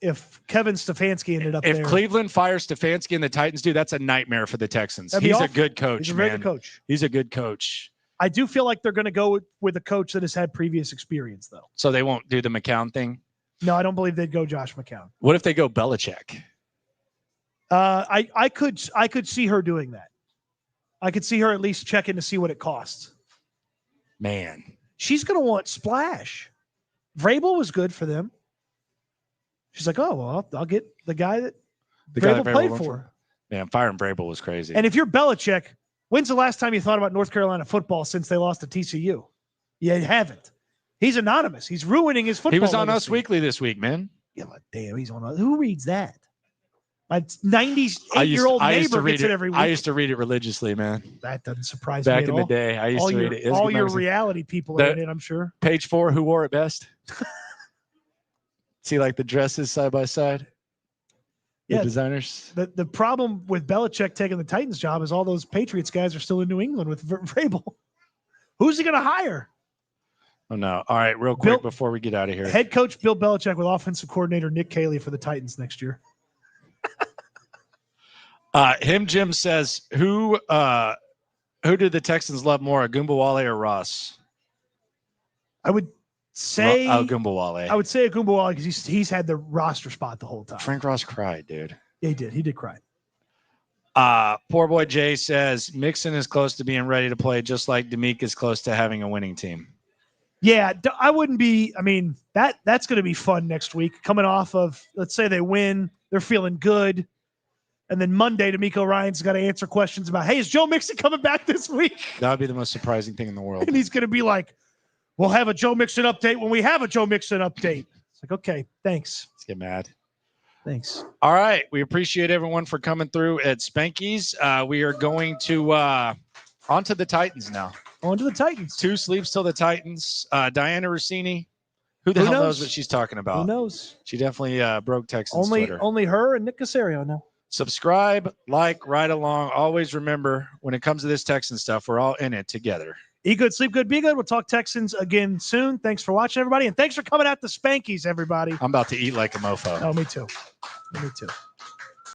Kevin Stefanski ended up if there, Cleveland fires Stefanski and the Titans do, that's a nightmare for the Texans. He's a good coach. He's a very good coach. He's a good coach. I do feel like they're going to go with a coach that has had previous experience, though. So they won't do the McCown thing? No, I don't believe they'd go Josh McCown. What if they go Belichick? I could see her doing that. I could see her at least checking to see what it costs. Man. She's going to want splash. Vrabel was good for them. She's like, oh, well, I'll get the guy that Vrabel played for. Man, firing Vrabel was crazy. And if you're Belichick, when's the last time you thought about North Carolina football since they lost to TCU? You haven't. He's anonymous. He's ruining his football. He was on Us Weekly this week, man. Yeah, but damn, he's on. Who reads that? My 98-year-old neighbor gets it every week. I used to read it religiously, man. That doesn't surprise me Back in the day, I used to read it. All your reality people are in it, I'm sure. Page 4, who wore it best? See, like the dresses side by side? The designers? The problem with Belichick taking the Titans job is all those Patriots guys are still in New England with Vrabel. Who's he going to hire? Oh, no. All right, real quick before we get out of here. Head coach Bill Belichick with offensive coordinator Nick Caley for the Titans next year. Jim says, who did the Texans love more, Agumbawale or Ross? I would say Agumbawale. I would say Agumbawale because he's had the roster spot the whole time. Frank Ross cried, dude. Yeah, he did. He did cry. Poor boy Jay says Mixon is close to being ready to play, just like DeMeco is close to having a winning team. Yeah, I wouldn't be. I mean, that's going to be fun next week. Coming off of, let's say they win, they're feeling good. And then Monday, DeMeco Ryans got to answer questions about, hey, is Joe Mixon coming back this week? That would be the most surprising thing in the world. And he's going to be like, we'll have a Joe Mixon update when we have a Joe Mixon update. It's like, okay, thanks. Let's get mad. Thanks. All right. We appreciate everyone for coming through at Spanky's. We are going to on to the Titans now. On to the Titans. 2 sleeps till the Titans. Diana Russini. Who the hell knows what she's talking about? Who knows? She definitely broke Texans Twitter. Only her and Nick Caserio know. Subscribe, like, ride along. Always remember, when it comes to this Texan stuff, we're all in it together. Eat good, sleep good, be good. We'll talk Texans again soon. Thanks for watching, everybody. And thanks for coming out to Spanky's, everybody. I'm about to eat like a mofo. Oh, me too. Me too.